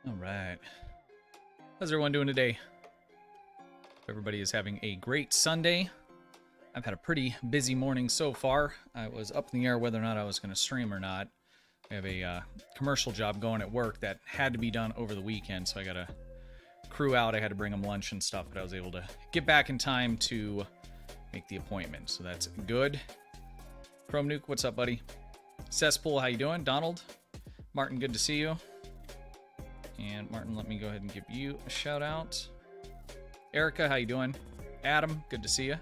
All right. How's everyone doing today? Everybody is having a great Sunday. I've had a pretty busy morning so far. I was up in the air whether or not I was going to stream or not. I have a commercial job going at work that had to be done over the weekend, so I got a crew out. I had to bring them lunch and stuff, but I was able to get back in time to make the appointment, so that's good. Chrome Nuke, what's up, buddy? Cesspool, how you doing? Donald? Martin, good to see you. And Martin, let me go ahead and give you a shout out. Erica, how you doing? Adam, good to see you.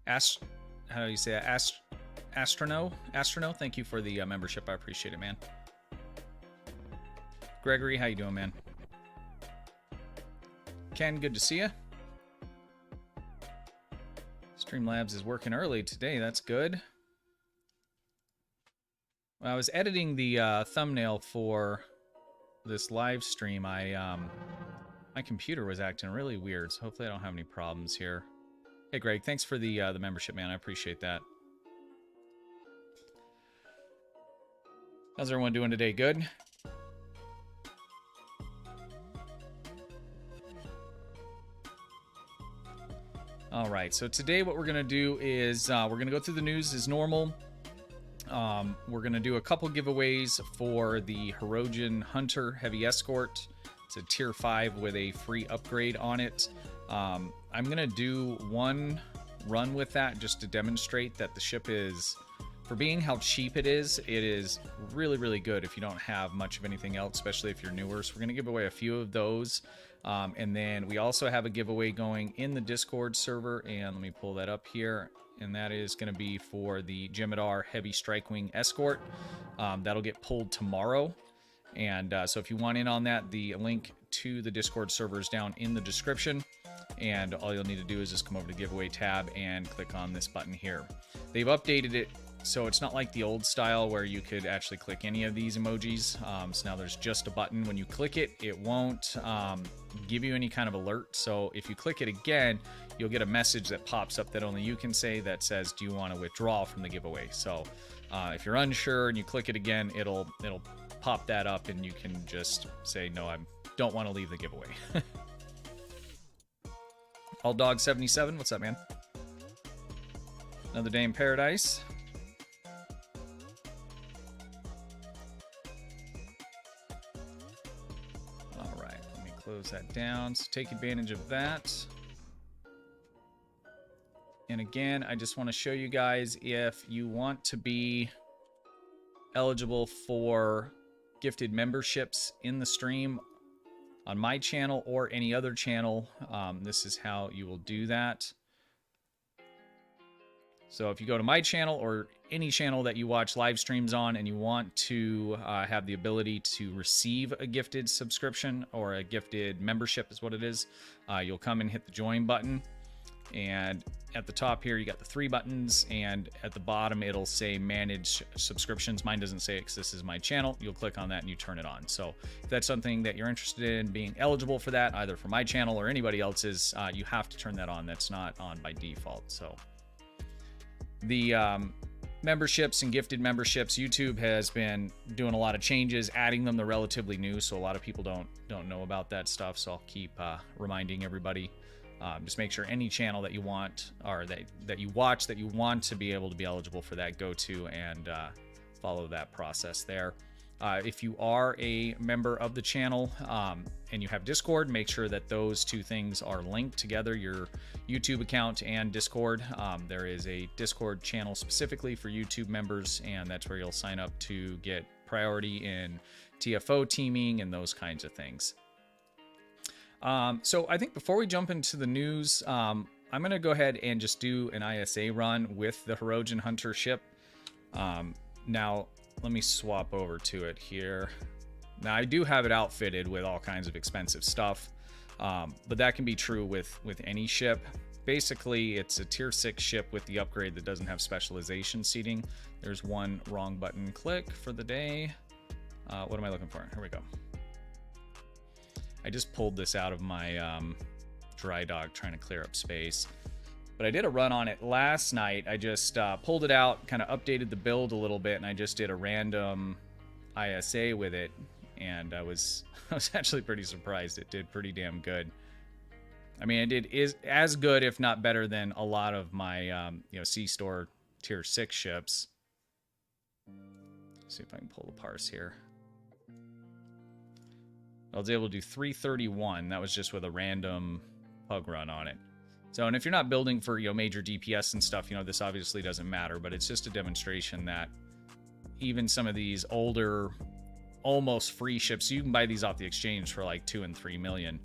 How do you say that? Astrono, thank you for the membership. I appreciate it, man. Gregory, how you doing, man? Ken, good to see you. Streamlabs is working early today. That's good. When I was editing the thumbnail for this live stream, my computer was acting really weird, so hopefully I don't have any problems here. Hey, Greg, thanks for the membership, man. I appreciate that. How's everyone doing today? Good? All right, so today what we're going to do is we're going to go through the news as normal. We're going to do a couple giveaways for the Heron Hunter Heavy Escort. It's a Tier 5 with a free upgrade on it. I'm going to do one run with that just to demonstrate that the ship is, for being how cheap it is really, really good if you don't have much of anything else, especially if you're newer. So we're going to give away a few of those. And then we also have a giveaway going in the Discord server, and let me pull that up here. And that is going to be for the Juggernaut Heavy Strike Wing Escort. That'll get pulled tomorrow. And so if you want in on that, the link to the Discord server is down in the description. And all you'll need to do is just come over to the giveaway tab and click on this button here. They've updated it, so it's not like the old style where you could actually click any of these emojis. So now there's just a button. When you click it, it won't give you any kind of alert. So if you click it again, you'll get a message that pops up that only you can say that says, do you want to withdraw from the giveaway? So if you're unsure and you click it again, it'll pop that up and you can just say, no, I don't want to leave the giveaway. All Dog 77, what's up, man? Another day in paradise. All right, let me close that down. So take advantage of that. And again, I just want to show you guys, if you want to be eligible for gifted memberships in the stream on my channel or any other channel, this is how you will do that. So if you go to my channel or any channel that you watch live streams on and you want to have the ability to receive a gifted subscription or a gifted membership is what it is, you'll come and hit the join button. And at the top here, you got the 3 buttons, and at the bottom, it'll say manage subscriptions. Mine doesn't say it because this is my channel. You'll click on that and you turn it on. So if that's something that you're interested in being eligible for that, either for my channel or anybody else's, you have to turn that on. That's not on by default. So the memberships and gifted memberships, YouTube has been doing a lot of changes, adding them. They're relatively new, so a lot of people don't know about that stuff. So I'll keep reminding everybody. Just make sure any channel that you want or that you watch that you want to be able to be eligible for that, go to and follow that process there. If you are a member of the channel and you have Discord, make sure that those two things are linked together, your YouTube account and Discord. There is a Discord channel specifically for YouTube members, and that's where you'll sign up to get priority in TFO teaming and those kinds of things. So I think before we jump into the news, I'm going to go ahead and just do an ISA run with the Heron Hunter ship. Now, let me swap over to it here. Now, I do have it outfitted with all kinds of expensive stuff, but that can be true with any ship. Basically, it's a Tier 6 ship with the upgrade that doesn't have specialization seating. There's one wrong button click for the day. What am I looking for? Here we go. I just pulled this out of my dry dock trying to clear up space. But I did a run on it last night. I just pulled it out, kind of updated the build a little bit, and I just did a random ISA with it, and I was actually pretty surprised. It did pretty damn good. I mean, it is as good, if not better, than a lot of my C-Store Tier 6 ships. Let's see if I can pull the parse here. I was able to do 331. That was just with a random pug run on it. So, and if you're not building for, major DPS and stuff, this obviously doesn't matter, but it's just a demonstration that even some of these older, almost free ships, you can buy these off the exchange for like 2 and 3 million.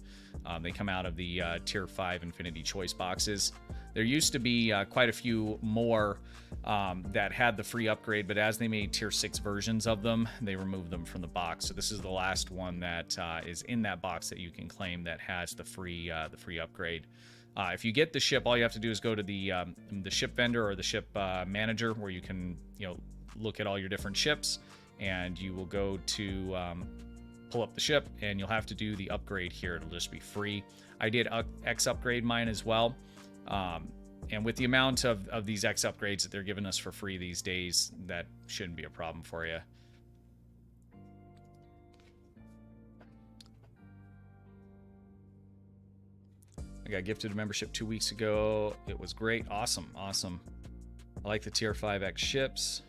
They come out of the Tier 5 Infinity Choice boxes. There used to be quite a few more that had the free upgrade, but as they made Tier 6 versions of them, they removed them from the box. So this is the last one that is in that box that you can claim that has the free upgrade. If you get the ship, all you have to do is go to the ship vendor or the ship manager, where you can look at all your different ships, and you will go to pull up the ship, and you'll have to do the upgrade here. It'll just be free. I did X upgrade mine as well, and with the amount of these X upgrades that they're giving us for free these days, that shouldn't be a problem for you. I got gifted a membership 2 weeks ago. It was great. Awesome. I like the Tier 5X ships.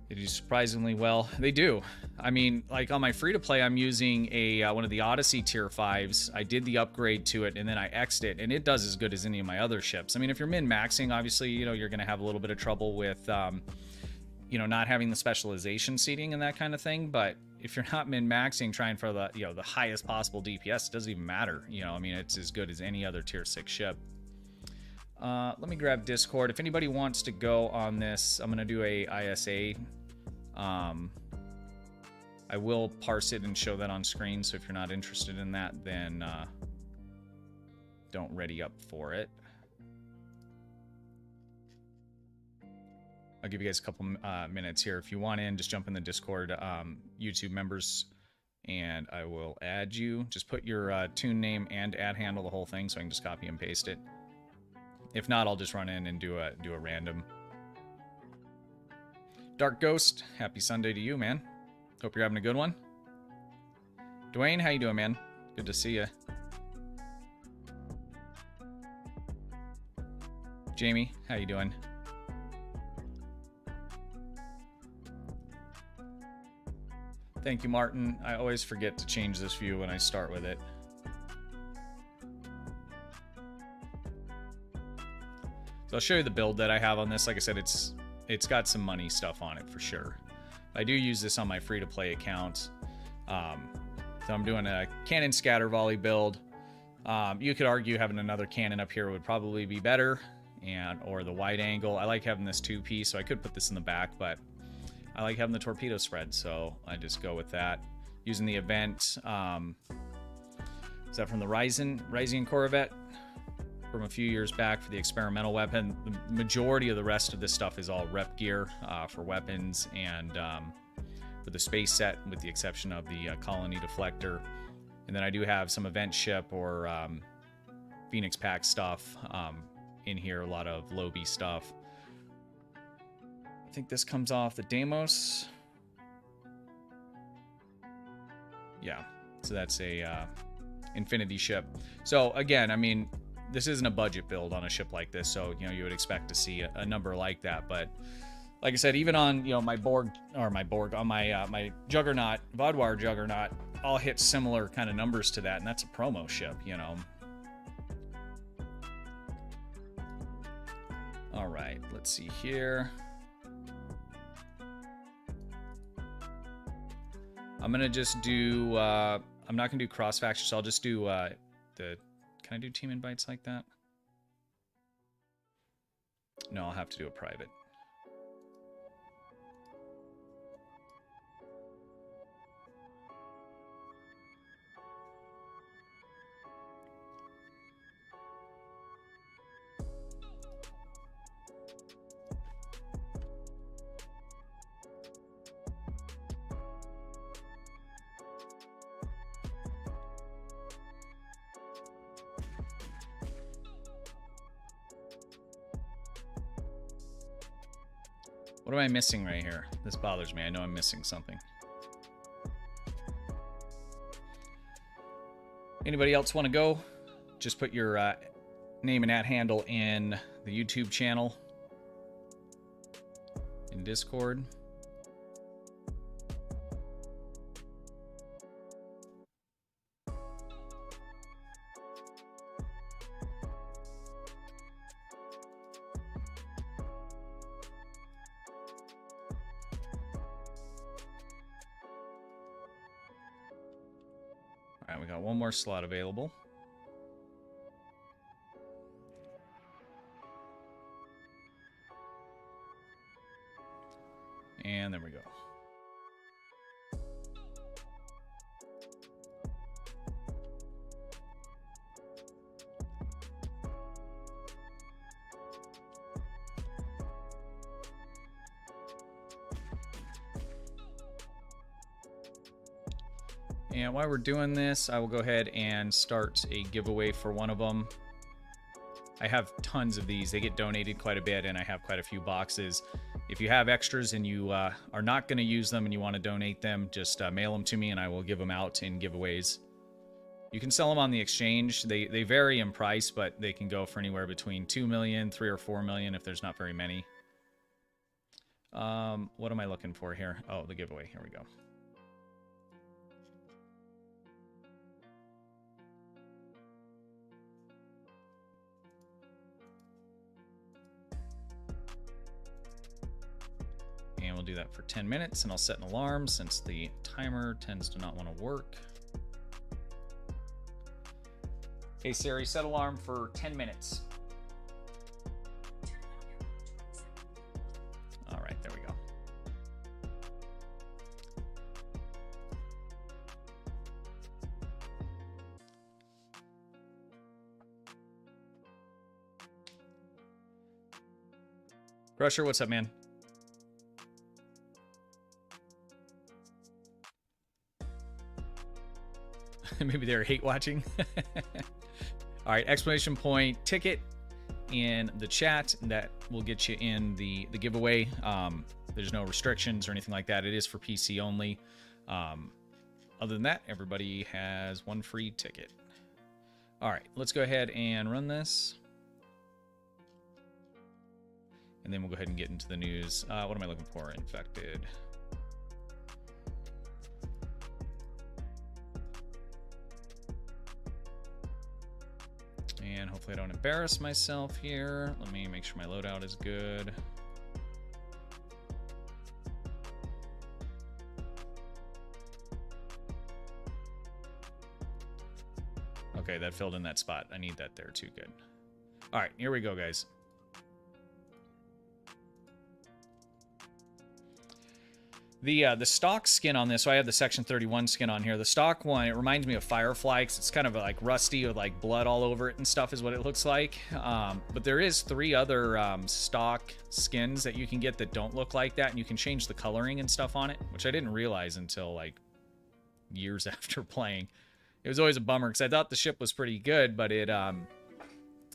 They do surprisingly well. They do. I mean, like on my free-to-play, I'm using one of the Odyssey Tier 5s. I did the upgrade to it, and then I X'd it, and it does as good as any of my other ships. I mean, if you're min-maxing, obviously, you're going to have a little bit of trouble with, not having the specialization seating and that kind of thing. But if you're not min-maxing, trying for the, the highest possible DPS, it doesn't even matter. I mean, it's as good as any other Tier 6 ship. Let me grab Discord. If anybody wants to go on this, I'm going to do a ISA. I will parse it and show that on screen, so if you're not interested in that, then don't ready up for it. I'll give you guys a couple minutes here. If you want in, just jump in the Discord YouTube members, and I will add you. Just put your tune name and ad handle, the whole thing, so I can just copy and paste it. If not, I'll just run in and do a random. Dark Ghost, happy Sunday to you, man. Hope you're having a good one. Dwayne, how you doing, man? Good to see you. Jamie, how you doing? Thank you, Martin. I always forget to change this view when I start with it. So I'll show you the build that I have on this. Like I said, it's got some money stuff on it for sure. I do use this on my free-to-play account. So I'm doing a cannon scatter volley build. You could argue having another cannon up here would probably be better, or the wide angle. I like having this two-piece, so I could put this in the back, but I like having the torpedo spread, so I just go with that. Using the event, is that from the Rising Corvette? From a few years back for the experimental weapon. The majority of the rest of this stuff is all rep gear for weapons and for the space set, with the exception of the colony deflector. And then I do have some event ship or Phoenix pack stuff in here, a lot of Lobi stuff. I think this comes off the Deimos. Yeah, so that's a Infinity ship. So again, I mean, this isn't a budget build on a ship like this, so you would expect to see a number like that. But like I said, even on my my Juggernaut, Vodwire Juggernaut, I'll hit similar kind of numbers to that, and that's a promo ship, All right, let's see here. I'm gonna just do. I'm not gonna do cross faction, so I'll just do the. Can I do team invites like that? No, I'll have to do a private. What am I missing right here? This bothers me. I know I'm missing something. Anybody else want to go? Just put your name and @handle in the YouTube channel in Discord. All right, we got one more slot available. And there we go. And while we're doing this, I will go ahead and start a giveaway for one of them. I have tons of these. They get donated quite a bit, and I have quite a few boxes. If you have extras and you are not going to use them and you want to donate them, just mail them to me and I will give them out in giveaways. You can sell them on the exchange. They vary in price, but they can go for anywhere between 2 million, 3 or 4 million if there's not very many. What am I looking for here? Oh, the giveaway. Here we go. And we'll do that for 10 minutes, and I'll set an alarm since the timer tends to not want to work. Hey Siri, set alarm for 10 minutes. All right, there we go. Crusher, what's up, man? Maybe they're hate watching. All right, exclamation point ticket in the chat. That will get you in the giveaway. There's no restrictions or anything like that. It is for PC only. Other than that, everybody has one free ticket. All right, let's go ahead and run this. And then we'll go ahead and get into the news. What am I looking for? Infected. And hopefully I don't embarrass myself here. Let me make sure my loadout is good. Okay, that filled in that spot. I need that there too. Good. All right, here we go, guys. The stock skin on this, so I have the Section 31 skin on here. The stock one, it reminds me of Firefly, 'cause it's kind of like rusty with like blood all over it and stuff is what it looks like. But there is 3 other stock skins that you can get that don't look like that, and you can change the coloring and stuff on it, which I didn't realize until like years after playing. It was always a bummer because I thought the ship was pretty good, but it,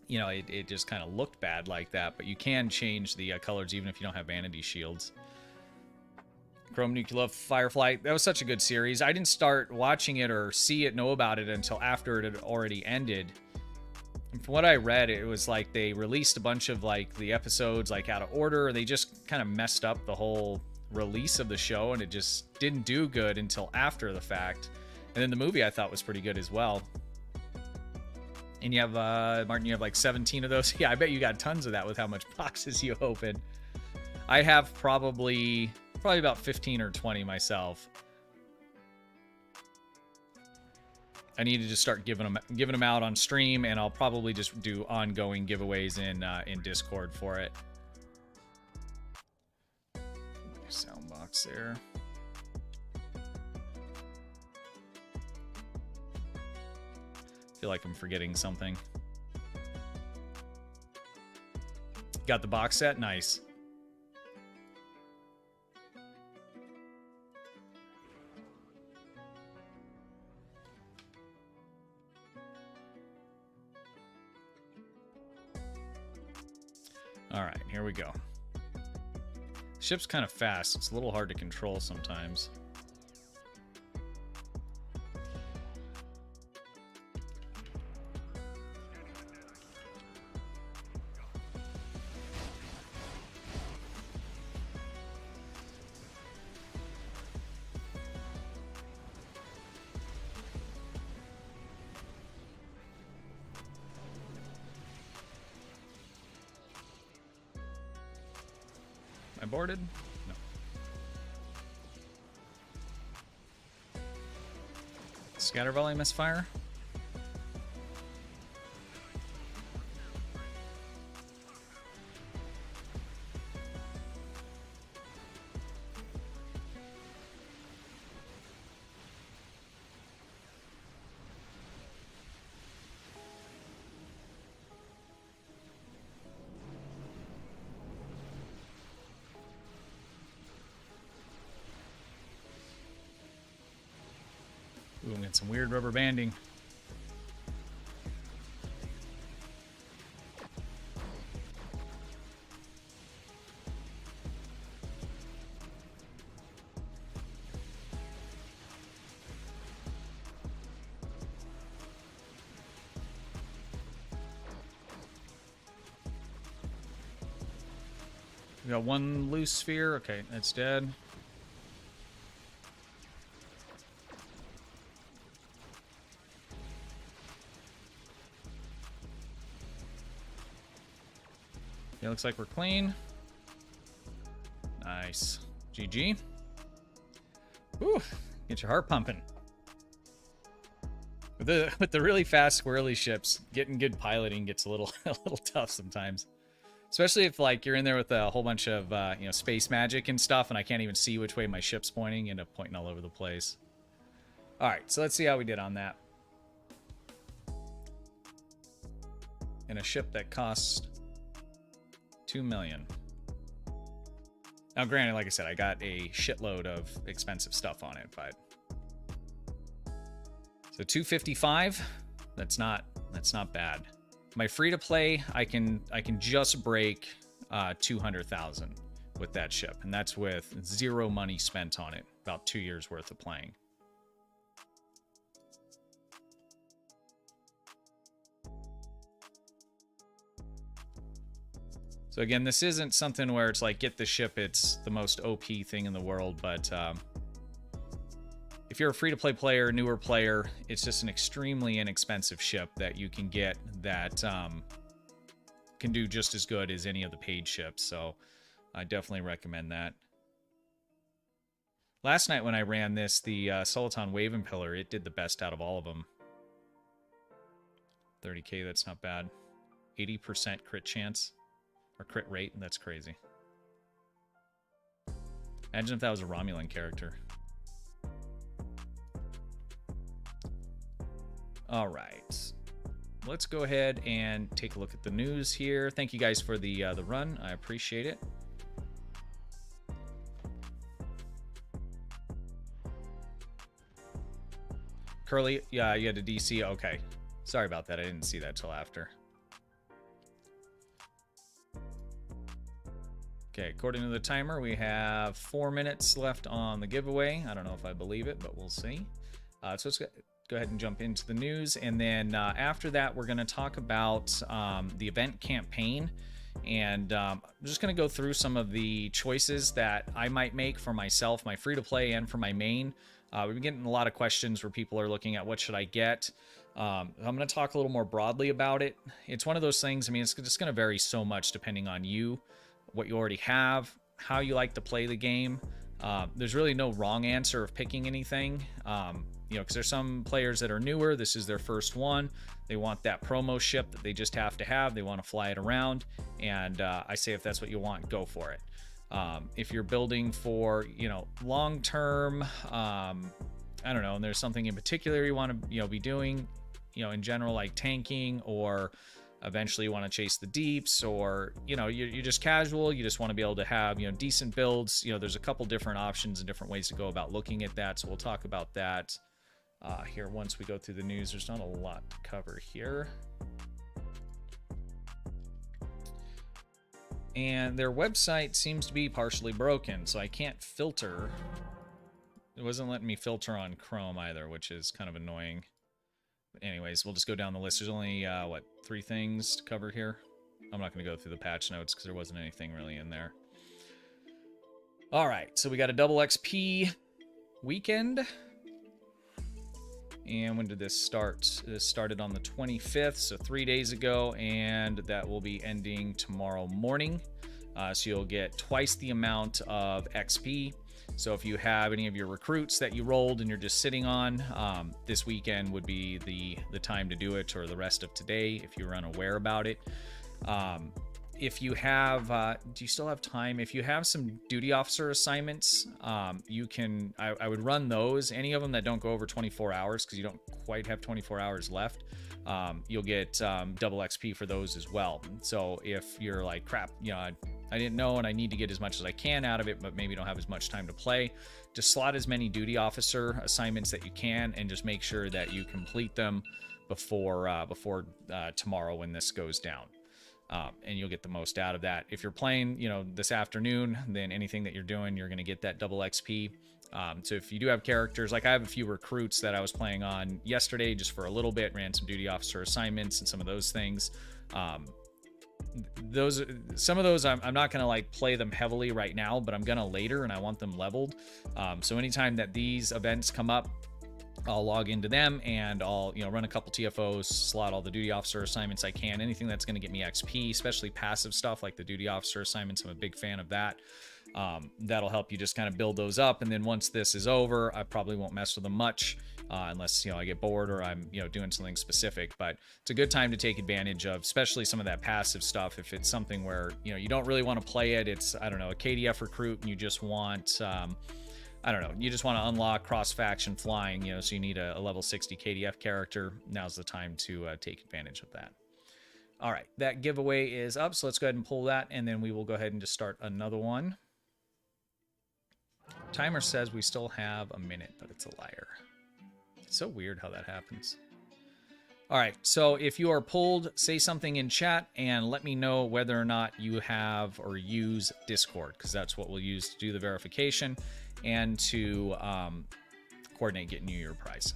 you know, it just kind of looked bad like that. But you can change the colors even if you don't have vanity shields. Chrome Nuclear Firefly, that was such a good series. I didn't start watching it or know about it until after it had already ended. And from what I read, it was like they released a bunch of like the episodes like out of order. They just kind of messed up the whole release of the show, and it just didn't do good until after the fact. And then the movie I thought was pretty good as well. And you have, Martin, you have like 17 of those. Yeah, I bet you got tons of that with how much boxes you open. I have probably about 15 or 20 myself. I need to just start giving them out on stream, and I'll probably just do ongoing giveaways in Discord for it. Sound box there. Feel like I'm forgetting something. Got the box set? Nice. All right, here we go. Ship's kind of fast. It's a little hard to control sometimes. I boarded? No. Scatter volley misfire. Ooh, I'm getting some weird rubber banding. We got one loose sphere. Okay, that's dead. Yeah, looks like we're clean. Nice. GG. Whew, get your heart pumping. With the really fast squirrely ships, getting good piloting gets a little tough sometimes. Especially if like you're in there with a whole bunch of you know, space magic and stuff, and I can't even see which way my ship's pointing, end up pointing all over the place. All right, so let's see how we did on that. And a ship that costs 2 million. Now, granted, like I said, I got a shitload of expensive stuff on it, but so 255. That's not bad. My free to play, I can just break 200,000 with that ship, and that's with zero money spent on it. About 2 years worth of playing. So again, this isn't something where it's like, get the ship, it's the most OP thing in the world, but if you're a free-to-play player, newer player, it's just an extremely inexpensive ship that you can get that can do just as good as any of the paid ships, so I definitely recommend that. Last night when I ran this, the Soliton Wave Impeller, it did the best out of all of them. 30k, that's not bad. 80% crit chance. Or crit rate, that's crazy. Imagine if that was a Romulan character. All right, let's go ahead and take a look at the news here. Thank you guys for the run. I appreciate it. Curly, yeah, you had a DC. Okay, sorry about that. I didn't see that till after. Okay, according to the timer, we have 4 minutes left on the giveaway. I don't know if I believe it, but we'll see. So let's go ahead and jump into the news. And then after that, we're going to talk about the event campaign. And I'm just going to go through some of the choices that I might make for myself, my free-to-play, and for my main. We've been getting a lot of questions where people are looking at what should I get. I'm going to talk a little more broadly about it. It's one of those things, I mean, it's just going to vary so much depending on you, what you already have, how you like to play the game. There's really no wrong answer of picking anything, you know, because there's some players that are newer. This is their first one. They want that promo ship that they just have to have. They want to fly it around, and I say if that's what you want, go for it. If you're building for, you know, long-term, I don't know, and there's something in particular you want to, you know, be doing, you know, in general, like tanking, or eventually you want to chase the deeps, or, you know, you're just casual, you just want to be able to have, you know, decent builds. You know, there's a couple different options and different ways to go about looking at that, so we'll talk about that here once we go through the news. There's not a lot to cover here. And their website seems to be partially broken, so I can't filter. It wasn't letting me filter on Chrome either, which is kind of annoying. But anyways, we'll just go down the list. There's only, what, 3 things to cover here? I'm not going to go through the patch notes because there wasn't anything really in there. All right, so we got a double XP weekend. And when did this start? This started on the 25th, so 3 days ago, and that will be ending tomorrow morning. So you'll get twice the amount of XP. So if you have any of your recruits that you rolled and you're just sitting on, this weekend would be the time to do it, or the rest of today if you're unaware about it. If you have, do you still have time? If you have some duty officer assignments, you can, I would run those. Any of them that don't go over 24 hours, because you don't quite have 24 hours left, you'll get double XP for those as well. So if you're like, crap, you know, I didn't know and I need to get as much as I can out of it, but maybe don't have as much time to play, just slot as many duty officer assignments that you can and just make sure that you complete them before tomorrow when this goes down. And you'll get the most out of that. If you're playing, you know, this afternoon, then anything that you're doing, you're going to get that double XP. So if you do have characters, like I have a few recruits that I was playing on yesterday just for a little bit, ran some duty officer assignments and some of those things. Some of those I'm not going to like play them heavily right now, but I'm going to later, and I want them leveled. So anytime that these events come up, I'll log into them and I'll, you know, run a couple TFOs, slot all the duty officer assignments I can, anything that's going to get me XP, especially passive stuff like the duty officer assignments. I'm a big fan of that. That'll help you just kind of build those up. And then once this is over, I probably won't mess with them much unless, you know, I get bored or I'm, you know, doing something specific. But it's a good time to take advantage of, especially some of that passive stuff. If it's something where, you know, you don't really want to play it, it's, I don't know, a KDF recruit, and you just want, I don't know, you just want to unlock cross-faction flying, you know, so you need a level 60 KDF character. Now's the time to take advantage of that. All right, that giveaway is up, so let's go ahead and pull that, and then we will go ahead and just start another one. Timer says we still have a minute, but it's a liar. It's so weird how that happens. All right, so if you are pulled, say something in chat and let me know whether or not you have or use Discord, because that's what we'll use to do the verification and to coordinate getting you your prize.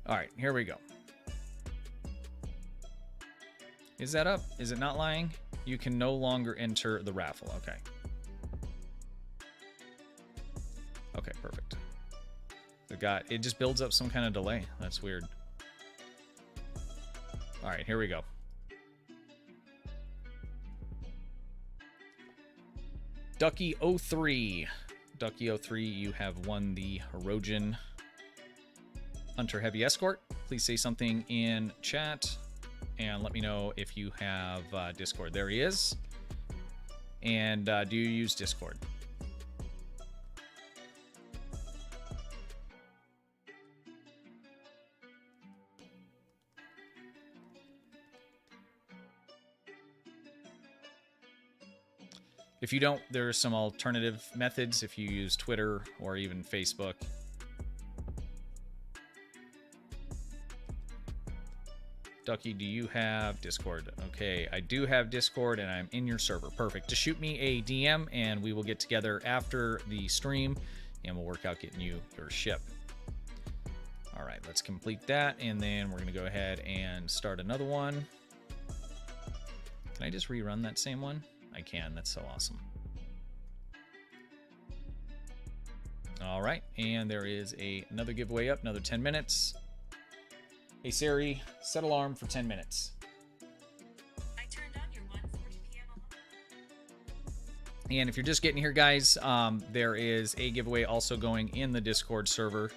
All right, here we go. Is that up? Is it not lying? You can no longer enter the raffle. Okay. Okay, perfect. It just builds up some kind of delay. That's weird. All right, here we go. Ducky03. Ducky03, you have won the Heron Hunter Heavy Escort. Please say something in chat and let me know if you have Discord. There he is. And do you use Discord? If you don't, there are some alternative methods if you use Twitter or even Facebook. Ducky, do you have Discord? Okay, I do have Discord and I'm in your server. Perfect. Just shoot me a DM and we will get together after the stream and we'll work out getting you your ship. All right, let's complete that and then we're going to go ahead and start another one. Can I just rerun that same one? I can. That's so awesome. All right, and there is another giveaway up, another 10 minutes. Hey Siri, set alarm for 10 minutes. I turned on your 1:40 p.m. And if you're just getting here, guys, there is a giveaway also going in the Discord server.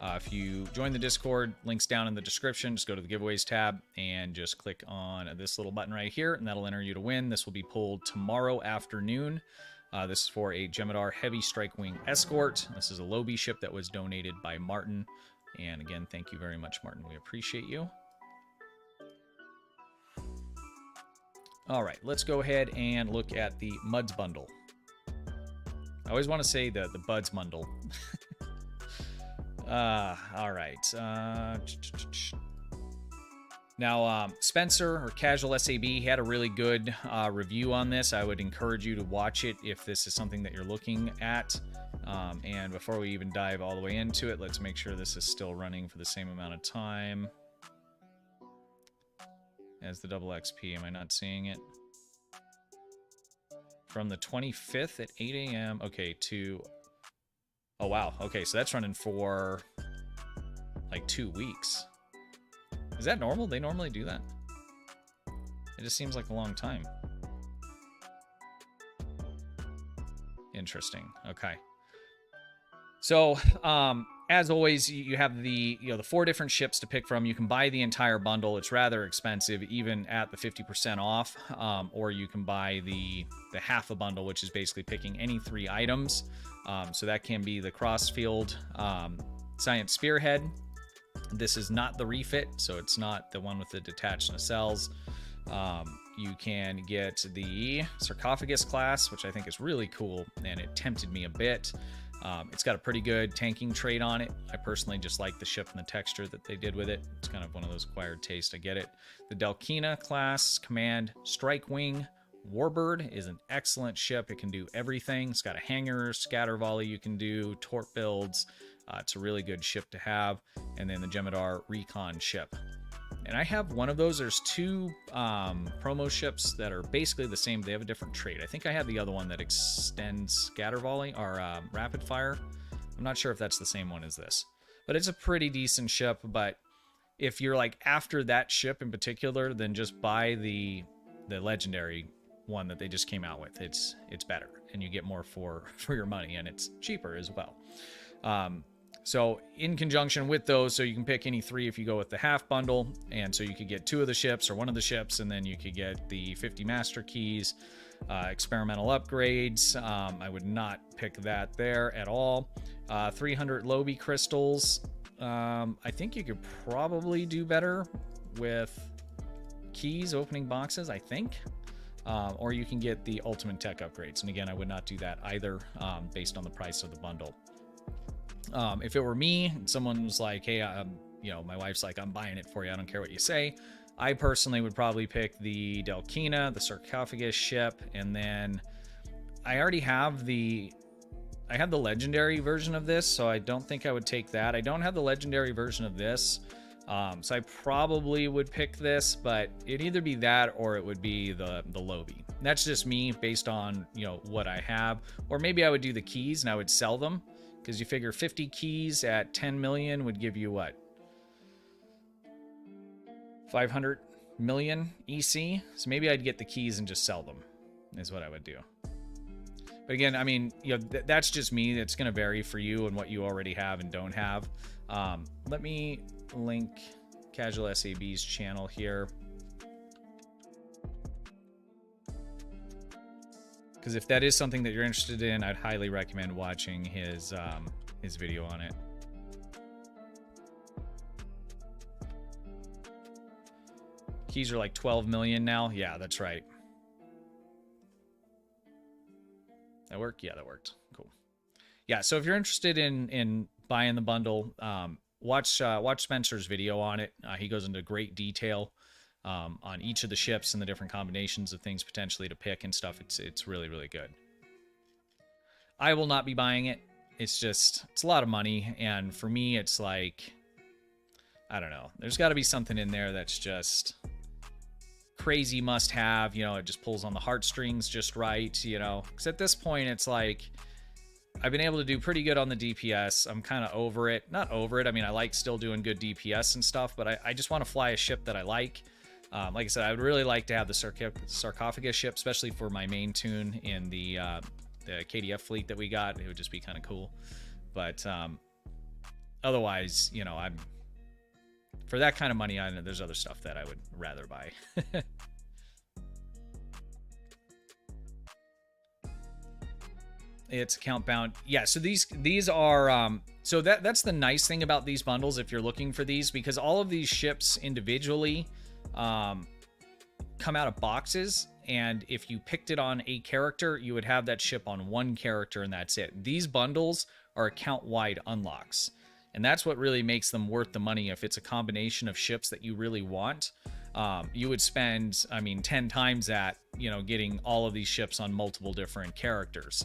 If you join the Discord, links down in the description. Just go to the giveaways tab and just click on this little button right here, and that'll enter you to win. This will be pulled tomorrow afternoon. This is for a Juggernaut Heavy Strike Wing Escort. This is a Lobi ship that was donated by Martin. And again, thank you very much, Martin. We appreciate you. All right, let's go ahead and look at the Muds bundle. I always want to say the Buds bundle. All right. Now, Spencer, or CasualSAB, he had a really good review on this. I would encourage you to watch it if this is something that you're looking at. And before we even dive all the way into it, let's make sure this is still running for the same amount of time as the double XP. Am I not seeing it? From the 25th at 8 a.m. Okay, to... Oh, wow. Okay, so that's running for like 2 weeks. Is that normal? They normally do that? It just seems like a long time. Interesting. Okay. So, as always, you have the 4 different ships to pick from. You can buy the entire bundle. It's rather expensive, even at the 50% off. Or you can buy the half a bundle, which is basically picking any 3 items. So that can be the Crossfield Science Spearhead. This is not the refit, so it's not the one with the detached nacelles. You can get the Sarcophagus class, which I think is really cool, and it tempted me a bit. It's got a pretty good tanking trait on it. I personally just like the ship and the texture that they did with it. It's kind of one of those acquired tastes. I get it. The Delkina class Command Strike Wing Warbird is an excellent ship. It can do everything. It's got a hangar, scatter volley you can do, torp builds. It's a really good ship to have. And then the Jem'Hadar Recon ship. And I have one of those. There's 2 promo ships that are basically the same. They have a different trait. I think I have the other one that extends scatter volley or rapid fire. I'm not sure if that's the same one as this. But it's a pretty decent ship. But if you're like after that ship in particular, then just buy the legendary one that they just came out with. It's better. And you get more for your money. And it's cheaper as well. So in conjunction with those, so you can pick any 3 if you go with the half bundle, and so you could get 2 of the ships or 1 of the ships, and then you could get the 50 master keys, experimental upgrades. I would not pick that there at all. 300 Lobi crystals. I think you could probably do better with keys, opening boxes, I think. Or you can get the ultimate tech upgrades. And again, I would not do that either based on the price of the bundle. If it were me and someone was like, hey, my wife's like, I'm buying it for you, I don't care what you say, I personally would probably pick the Delkina, the Sarcophagus ship, and then I already have the legendary version of this, so I don't think I would take that. I don't have the legendary version of this, so I probably would pick this, but it'd either be that or it would be the Lobi. That's just me based on, what I have. Or maybe I would do the keys and I would sell them. Because you figure 50 keys at 10 million would give you what? 500 million EC? So maybe I'd get the keys and just sell them, is what I would do. But again, I mean, that's just me. It's going to vary for you and what you already have and don't have. Let me link CasualSAB's channel here. Because if that is something that you're interested in, I'd highly recommend watching his video on it. Keys are like 12 million now. Yeah, that's right. That worked? Yeah, that worked. Cool. Yeah, so if you're interested in buying the bundle, watch Spencer's video on it. He goes into great detail on each of the ships and the different combinations of things potentially to pick and stuff. It's really, really good. I will not be buying it. It's a lot of money, and for me, it's like, I don't know. There's got to be something in there that's just crazy must-have. It just pulls on the heartstrings just right. Because at this point, it's like I've been able to do pretty good on the DPS. I'm kind of over it. Not over it. I mean, I like still doing good DPS and stuff, but I just want to fly a ship that I like. Like I said, I would really like to have the Sarcophagus ship, especially for my main tune in the KDF fleet that we got. It would just be kind of cool. But otherwise, I'm for that kind of money, I know there's other stuff that I would rather buy. It's account bound. Yeah, so these are so that's the nice thing about these bundles if you're looking for these, because all of these ships individually come out of boxes, and if you picked it on a character, you would have that ship on one character and that's it. These bundles are account-wide unlocks. And that's what really makes them worth the money. If it's a combination of ships that you really want, you would spend, I mean, 10 times that, you know, getting all of these ships on multiple different characters.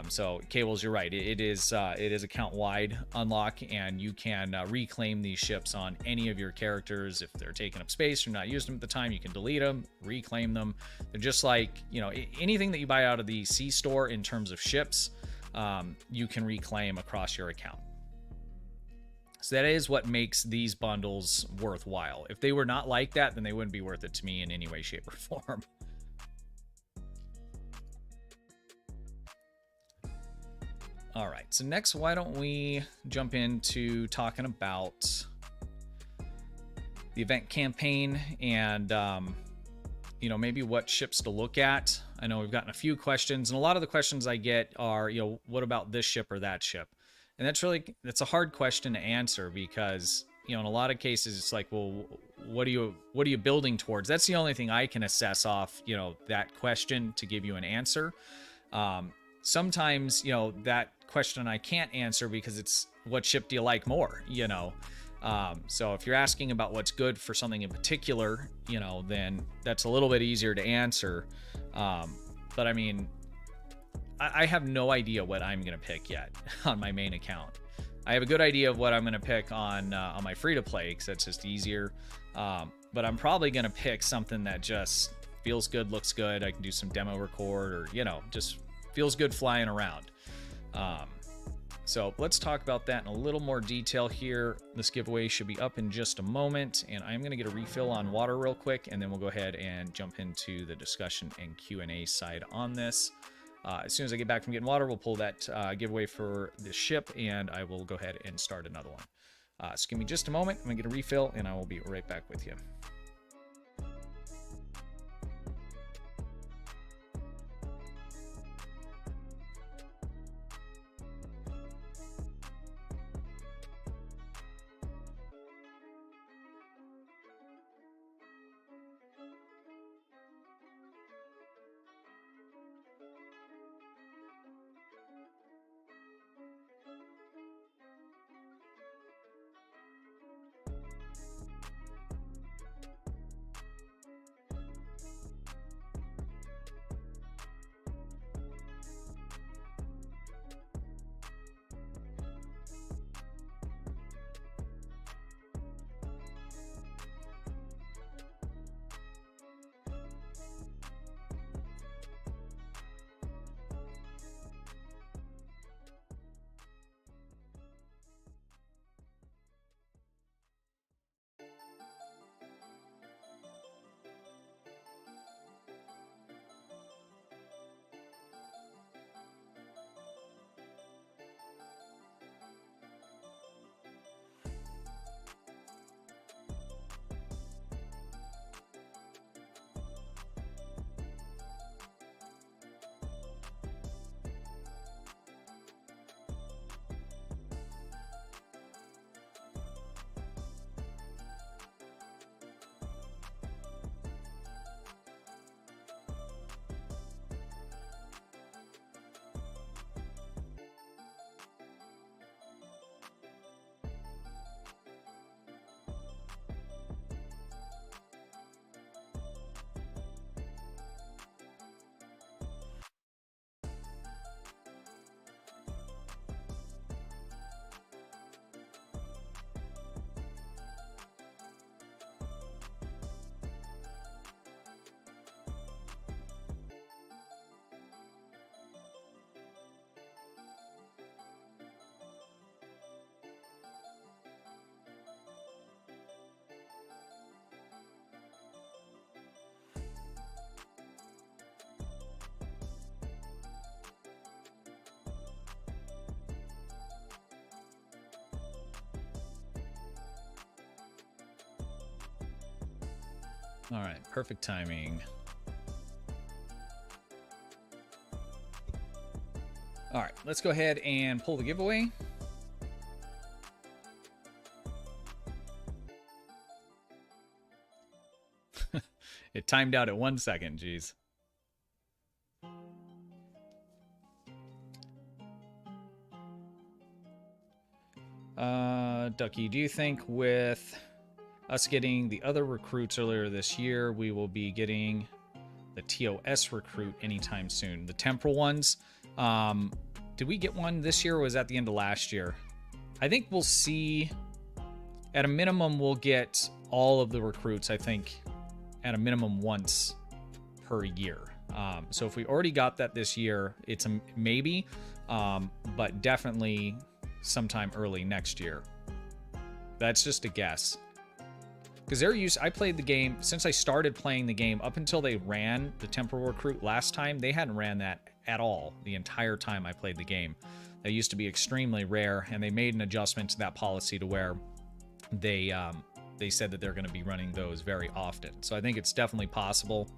So Cables, you're right. It is account-wide unlock, and you can reclaim these ships on any of your characters. If they're taking up space, you're not using them at the time, you can delete them, reclaim them. They're just like, you know, anything that you buy out of the C store in terms of ships, you can reclaim across your account. So that is what makes these bundles worthwhile. If they were not like that, then they wouldn't be worth it to me in any way, shape, or form. All right, so next, why don't we jump into talking about the event campaign and, you know, maybe what ships to look at. I know we've gotten a few questions, and a lot of the questions I get are, you know, what about this ship or that ship? And that's a hard question to answer because, you know, in a lot of cases, it's like, well, what are you building towards? That's the only thing I can assess off, you know, that question to give you an answer. Sometimes, you know, that question I can't answer because it's what ship do you like more, you know? So if you're asking about what's good for something in particular, you know, then that's a little bit easier to answer. But I mean, I have no idea what I'm going to pick yet on my main account. I have a good idea of what I'm going to pick on my free-to-play because that's just easier. But I'm probably going to pick something that just feels good, looks good. I can do some demo record, or, you know, just feels good flying around. So let's talk about that in a little more detail here. This giveaway should be up in just a moment, and I'm going to get a refill on water real quick, and then we'll go ahead and jump into the discussion and Q&A side on this. As soon as I get back from getting water, we'll pull that giveaway for this ship, and I will go ahead and start another one. So give me just a moment. I'm going to get a refill, and I will be right back with you. All right, perfect timing. All right, let's go ahead and pull the giveaway. It timed out at 1 second, geez. Ducky, do you think with us getting the other recruits earlier this year, we will be getting the TOS recruit anytime soon? The temporal ones. Did we get one this year, or was that the end of last year? I think we'll see. At a minimum, we'll get all of the recruits, I think, at a minimum once per year. So if we already got that this year, it's a maybe, but definitely sometime early next year. That's just a guess. Because I played the game, since I started playing the game, up until they ran the temporal recruit last time, they hadn't ran that at all the entire time I played the game. That used to be extremely rare, and they made an adjustment to that policy to where they said that they're going to be running those very often. So I think it's definitely possible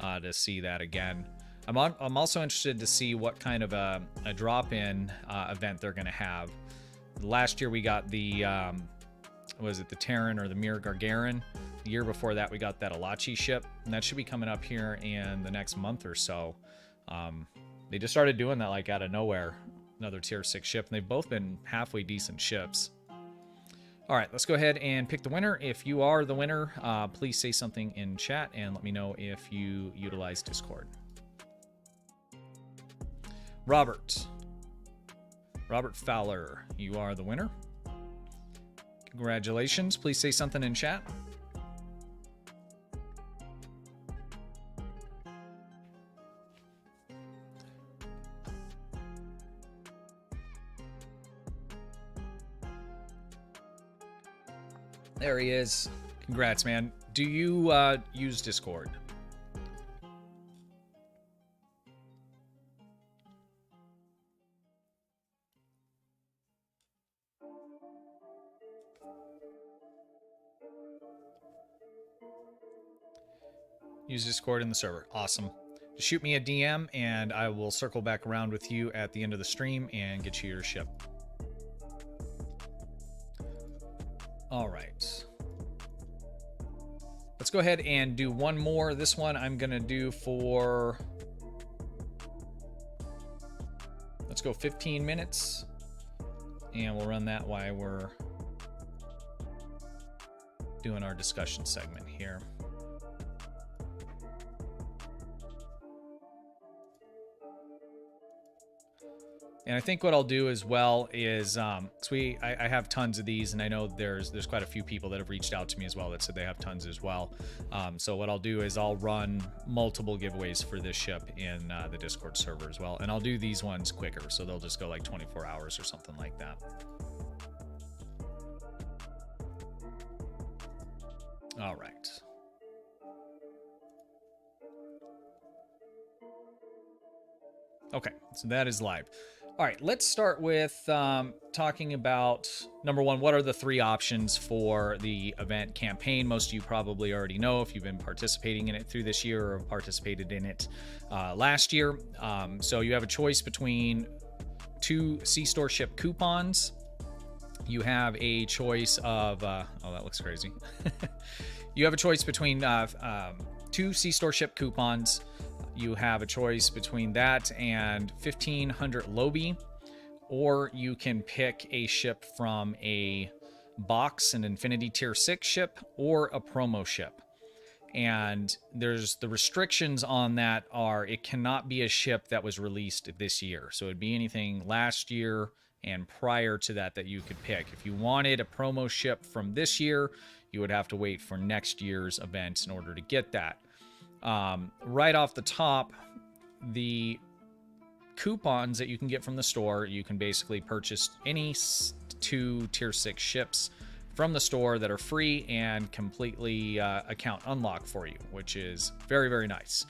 to see that again. I'm also interested to see what kind of a drop-in event they're going to have. Last year we got the was it the Terran or the Mir Gargarin? The year before that we got that Elachi ship, and that should be coming up here in the next month or so. They just started doing that like out of nowhere, another tier 6 ship, and they've both been halfway decent ships. All right, let's go ahead and pick the winner. If you are the winner, please say something in chat and let me know if you utilize Discord. Robert Fowler, you are the winner. Congratulations. Please say something in chat. There he is. Congrats, man. Do you use Discord? Use Discord in the server. Awesome. Just shoot me a DM and I will circle back around with you at the end of the stream and get you your ship. All right. Let's go ahead and do one more. This one I'm going to do for, let's go 15 minutes. And we'll run that while we're doing our discussion segment here. And I think what I'll do as well is, I have tons of these, and I know there's quite a few people that have reached out to me as well that said they have tons as well. So what I'll do is I'll run multiple giveaways for this ship in the Discord server as well. And I'll do these ones quicker, so they'll just go like 24 hours or something like that. All right. Okay, so that is live. All right, let's start with talking about, number one, what are the 3 options for the event campaign? Most of you probably already know if you've been participating in it through this year or participated in it last year. So you have a choice between 2 C-Store ship coupons. You have a choice of, oh, that looks crazy. You have a choice between 2 C-Store ship coupons. You have a choice between that and 1,500 Lobi, or you can pick a ship from a box, an Infinity Tier 6 ship, or a promo ship. And there's the restrictions on that are it cannot be a ship that was released this year. So it'd be anything last year and prior to that that you could pick. If you wanted a promo ship from this year, you would have to wait for next year's event in order to get that. Right off the top, the coupons that you can get from the store, you can basically purchase any 2 tier 6 ships from the store that are free and completely account unlock for you, which is very, very nice.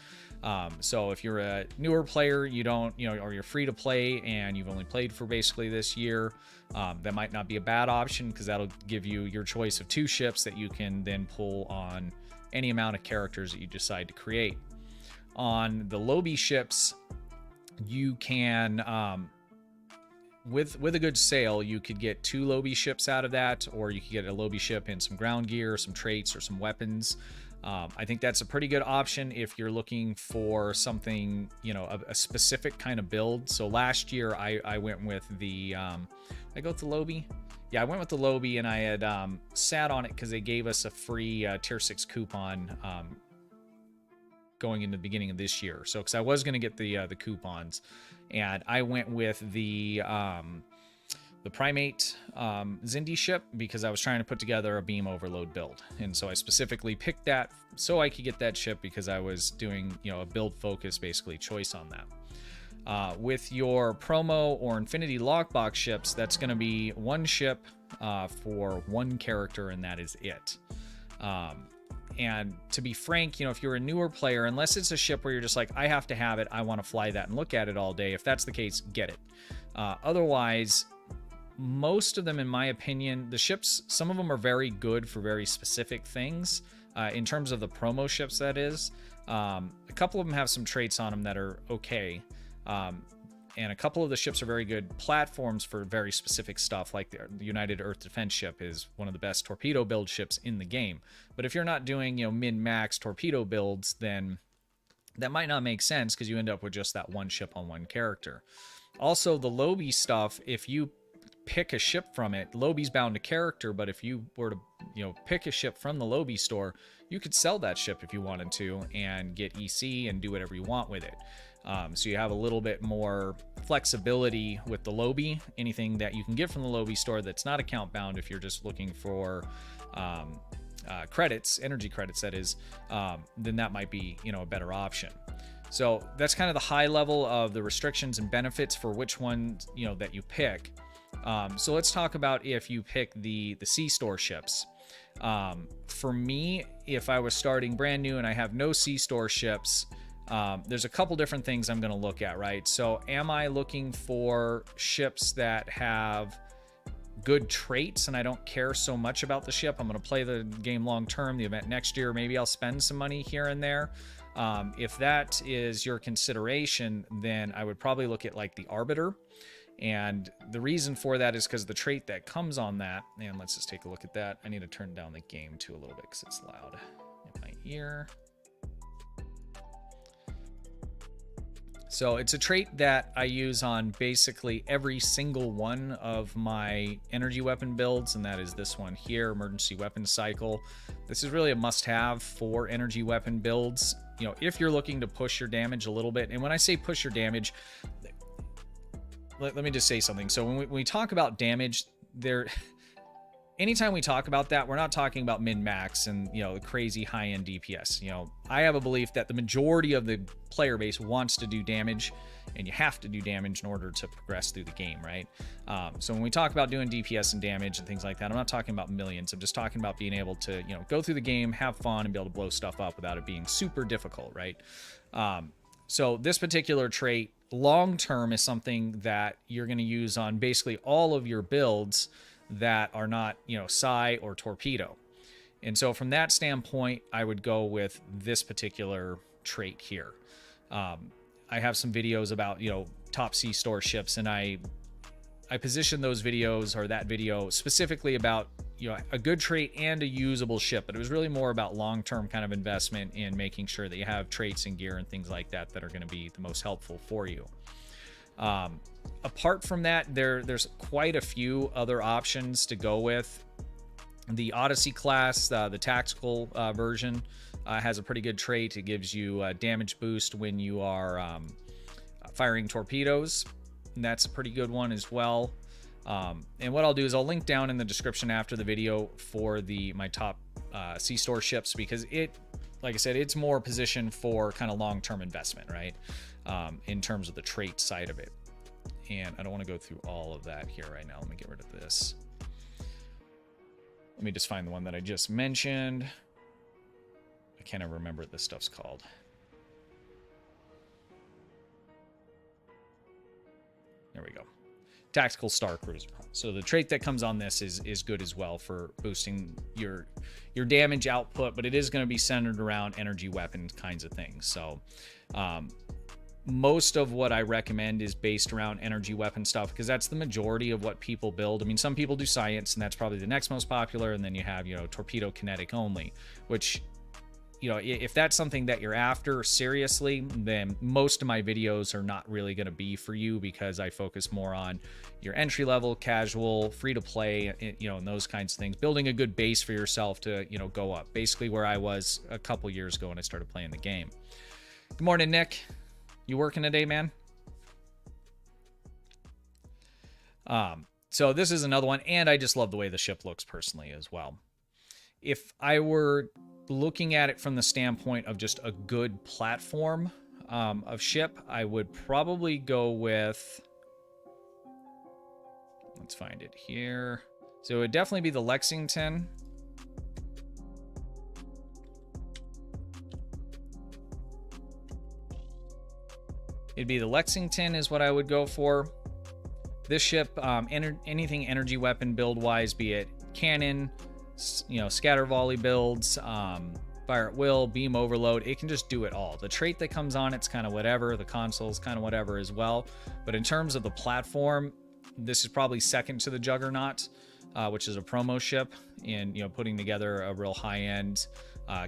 So if you're a newer player, you don't, or you're free to play and you've only played for basically this year, that might not be a bad option because that'll give you your choice of 2 ships that you can then pull on any amount of characters that you decide to create. On the Lobi ships, you can, with a good sale, you could get 2 Lobi ships out of that, or you could get a Lobi ship and some ground gear, some traits, or some weapons. I think that's a pretty good option if you're looking for something, a specific kind of build. So last year I went with the, I go with the Lobi. yeah, I went with the Lobi, and I had sat on it because they gave us a free tier 6 coupon going into the beginning of this year. So because I was going to get the coupons, and I went with the Primate Xindi ship because I was trying to put together a beam overload build, and so I specifically picked that so I could get that ship because I was doing, you know, a build focus basically choice on that. With your promo or Infinity Lockbox ships, that's going to be one ship for one character, and that is it. And to be frank, you know, if you're a newer player, unless it's a ship where you're just like, I have to have it, I want to fly that and look at it all day, if that's the case, get it. Otherwise, most of them, in my opinion, the ships, some of them are very good for very specific things. In terms of the promo ships, that is. A couple of them have some traits on them that are okay. And a couple of the ships are very good platforms for very specific stuff, like the United Earth Defense ship is one of the best torpedo build ships in the game. But if you're not doing, you know, min-max torpedo builds, then that might not make sense because you end up with just that one ship on one character. Also, the Lobi stuff, if you pick a ship from it, Lobi's bound to character, but if you were to, you know, pick a ship from the Lobi store, you could sell that ship if you wanted to and get EC and do whatever you want with it. So you have a little bit more flexibility with the Lobi. Anything that you can get from the Lobi store that's not account bound, if you're just looking for credits, energy credits that is, then that might be, you know, a better option. So that's kind of the high level of the restrictions and benefits for which one, you know, that you pick. So let's talk about if you pick the C store ships. For me, if I was starting brand new and I have no C store ships, there's a couple different things I'm going to look at, right? So am I looking for ships that have good traits and I don't care so much about the ship? I'm going to play the game long term, the event next year. Maybe I'll spend some money here and there. If that is your consideration, then I would probably look at like the Arbiter. And the reason for that is because the trait that comes on that, and let's just take a look at that. I need to turn down the game too a little bit because it's loud in my ear. So it's a trait that I use on basically every single one of my energy weapon builds, and that is this one here, Emergency Weapon Cycle. This is really a must-have for energy weapon builds. You know, if you're looking to push your damage a little bit, and when I say push your damage, let me just say something. So when we talk about damage, anytime we talk about that, we're not talking about min-max and, you know, crazy high-end DPS. You know, I have a belief that the majority of the player base wants to do damage, and you have to do damage in order to progress through the game, right? So when we talk about doing DPS and damage and things like that, I'm not talking about millions. I'm just talking about being able to, you know, go through the game, have fun, and be able to blow stuff up without it being super difficult, right? So this particular trait, long-term, is something that you're going to use on basically all of your builds that are not, you know, psi or torpedo. And so from that standpoint, I would go with this particular trait here. I have some videos about, you know, top C store ships, and I position those videos, or that video specifically about, you know, a good trait and a usable ship, but it was really more about long-term kind of investment in making sure that you have traits and gear and things like that that are going to be the most helpful for you. Apart from that, there's quite a few other options to go with. The Odyssey class, the tactical version, has a pretty good trait. It gives you a damage boost when you are firing torpedoes, and that's a pretty good one as well. And what I'll do is I'll link down in the description after the video for my top C-store ships, because it, like I said, it's more positioned for kind of long-term investment, right? In terms of the trait side of it. And I don't want to go through all of that here right now. Let me get rid of this. Let me just find the one that I just mentioned. I can't ever remember what this stuff's called. There we go. Tactical Star Cruiser. So the trait that comes on this is good as well for boosting your damage output, but it is going to be centered around energy weapon kinds of things. So most of what I recommend is based around energy weapon stuff, because that's the majority of what people build. I mean, some people do science, and that's probably the next most popular, and then you have, you know, torpedo kinetic only, which you know, if that's something that you're after seriously, then most of my videos are not really going to be for you, because I focus more on your entry level, casual, free to play, you know, and those kinds of things, building a good base for yourself to, you know, go up, basically where I was a couple years ago when I started playing the game. Good morning, Nick. You working today, man? So this is another one, and I just love the way the ship looks personally as well. If I were looking at it from the standpoint of just a good platform of ship, I would probably go with, let's find it here. So it would definitely be the Lexington. It'd be the Lexington is what I would go for. This ship, anything energy weapon build wise, be it cannon, you know, scatter volley builds, fire at will, beam overload, it can just do it all. The trait that comes on it's kind of whatever, the console's kind of whatever as well. But in terms of the platform, this is probably second to the Juggernaut, which is a promo ship, in, you know, putting together a real high-end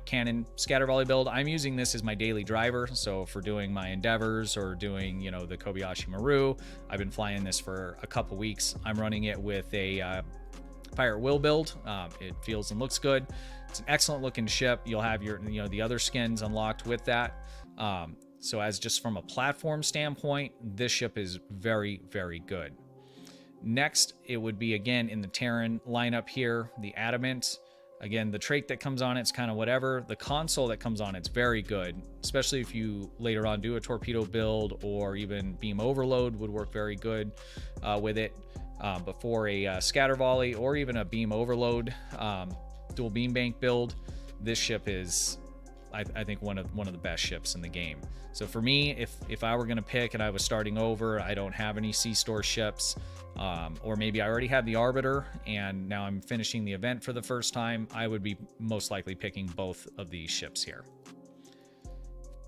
cannon scatter volley build. I'm using this as my daily driver, so for doing my endeavors or doing, you know, the Kobayashi Maru, I've been flying this for a couple weeks. I'm running it with a fire at will build. It feels and looks good. It's an excellent looking ship. You'll have your, you know, the other skins unlocked with that. So as just from a platform standpoint, this ship is very, very good. Next, it would be again in the Terran lineup here, the Adamant. Again, the trait that comes on it's kind of whatever. The console that comes on it's very good, especially if you later on do a torpedo build or even beam overload would work very good with it. But for a scatter volley or even a beam overload dual beam bank build, this ship is, I think, one of the best ships in the game. So for me, if I were going to pick and I was starting over, I don't have any C-Store ships, or maybe I already had the Arbiter and now I'm finishing the event for the first time, I would be most likely picking both of these ships here,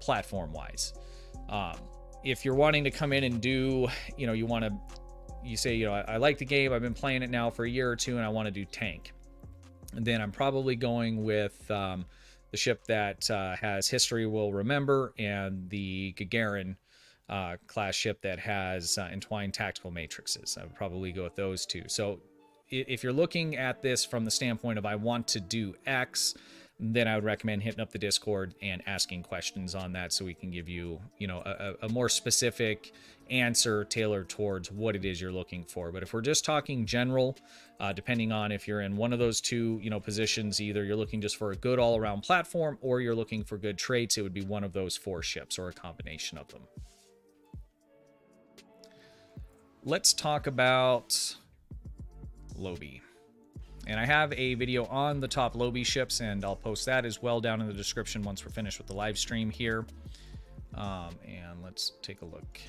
platform-wise. If you're wanting to come in and do, you know, you say, you know, I like the game, I've been playing it now for a year or two, and I want to do tank. And then I'm probably going with the ship that has History Will Remember and the Gagarin class ship that has entwined tactical matrices. I would probably go with those two. So if you're looking at this from the standpoint of I want to do X, then I would recommend hitting up the Discord and asking questions on that so we can give you, you know, a more specific answer tailored towards what it is you're looking for. But if we're just talking general, depending on if you're in one of those two, you know, positions, either you're looking just for a good all-around platform or you're looking for good traits, it would be one of those four ships or a combination of them. Let's talk about Lobi. And I have a video on the top Lobi ships, and I'll post that as well down in the description once we're finished with the live stream here. And let's take a look.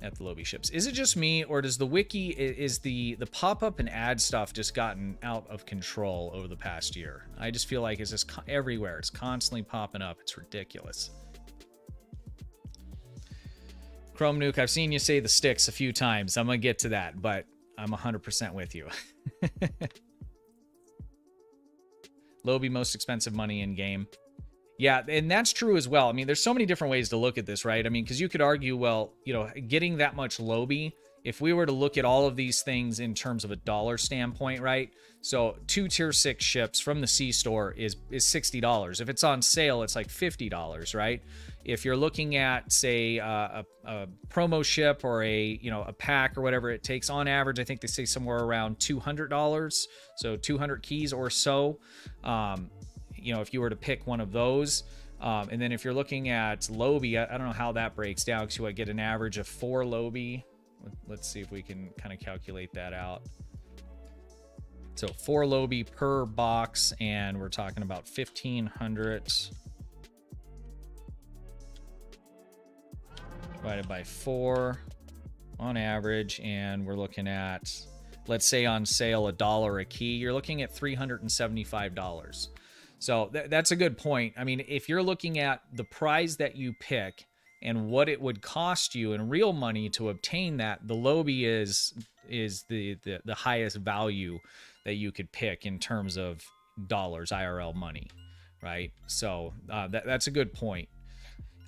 At the Lobi ships. Is it just me, or does the wiki, is the pop-up and ad stuff just gotten out of control over the past year? I just feel like it's just everywhere. It's constantly popping up. It's ridiculous. Chrome Nuke, I've seen you say the sticks a few times. I'm going to get to that, but I'm 100% with you. Lobi, most expensive money in game. Yeah, and that's true as well. I mean, there's so many different ways to look at this, right? I mean, because you could argue, well, you know, getting that much Lobi, if we were to look at all of these things in terms of a dollar standpoint, right? So 2 tier 6 ships from the C-Store is $60. If it's on sale, it's like $50, right? If you're looking at, say, a promo ship or a pack or whatever it takes, on average, I think they say somewhere around $200. So 200 keys or so. You know, if you were to pick one of those. And then if you're looking at Lobi, I don't know how that breaks down, because you get an average of 4 Lobi. Let's see if we can kind of calculate that out. So 4 Lobi per box, and we're talking about 1,500 divided by 4 on average, and we're looking at, let's say on sale, $1 a key. You're looking at $375. So that's a good point. I mean, if you're looking at the prize that you pick and what it would cost you in real money to obtain that, the Lobi is is the highest value that you could pick in terms of dollars, IRL money, right? So that's a good point.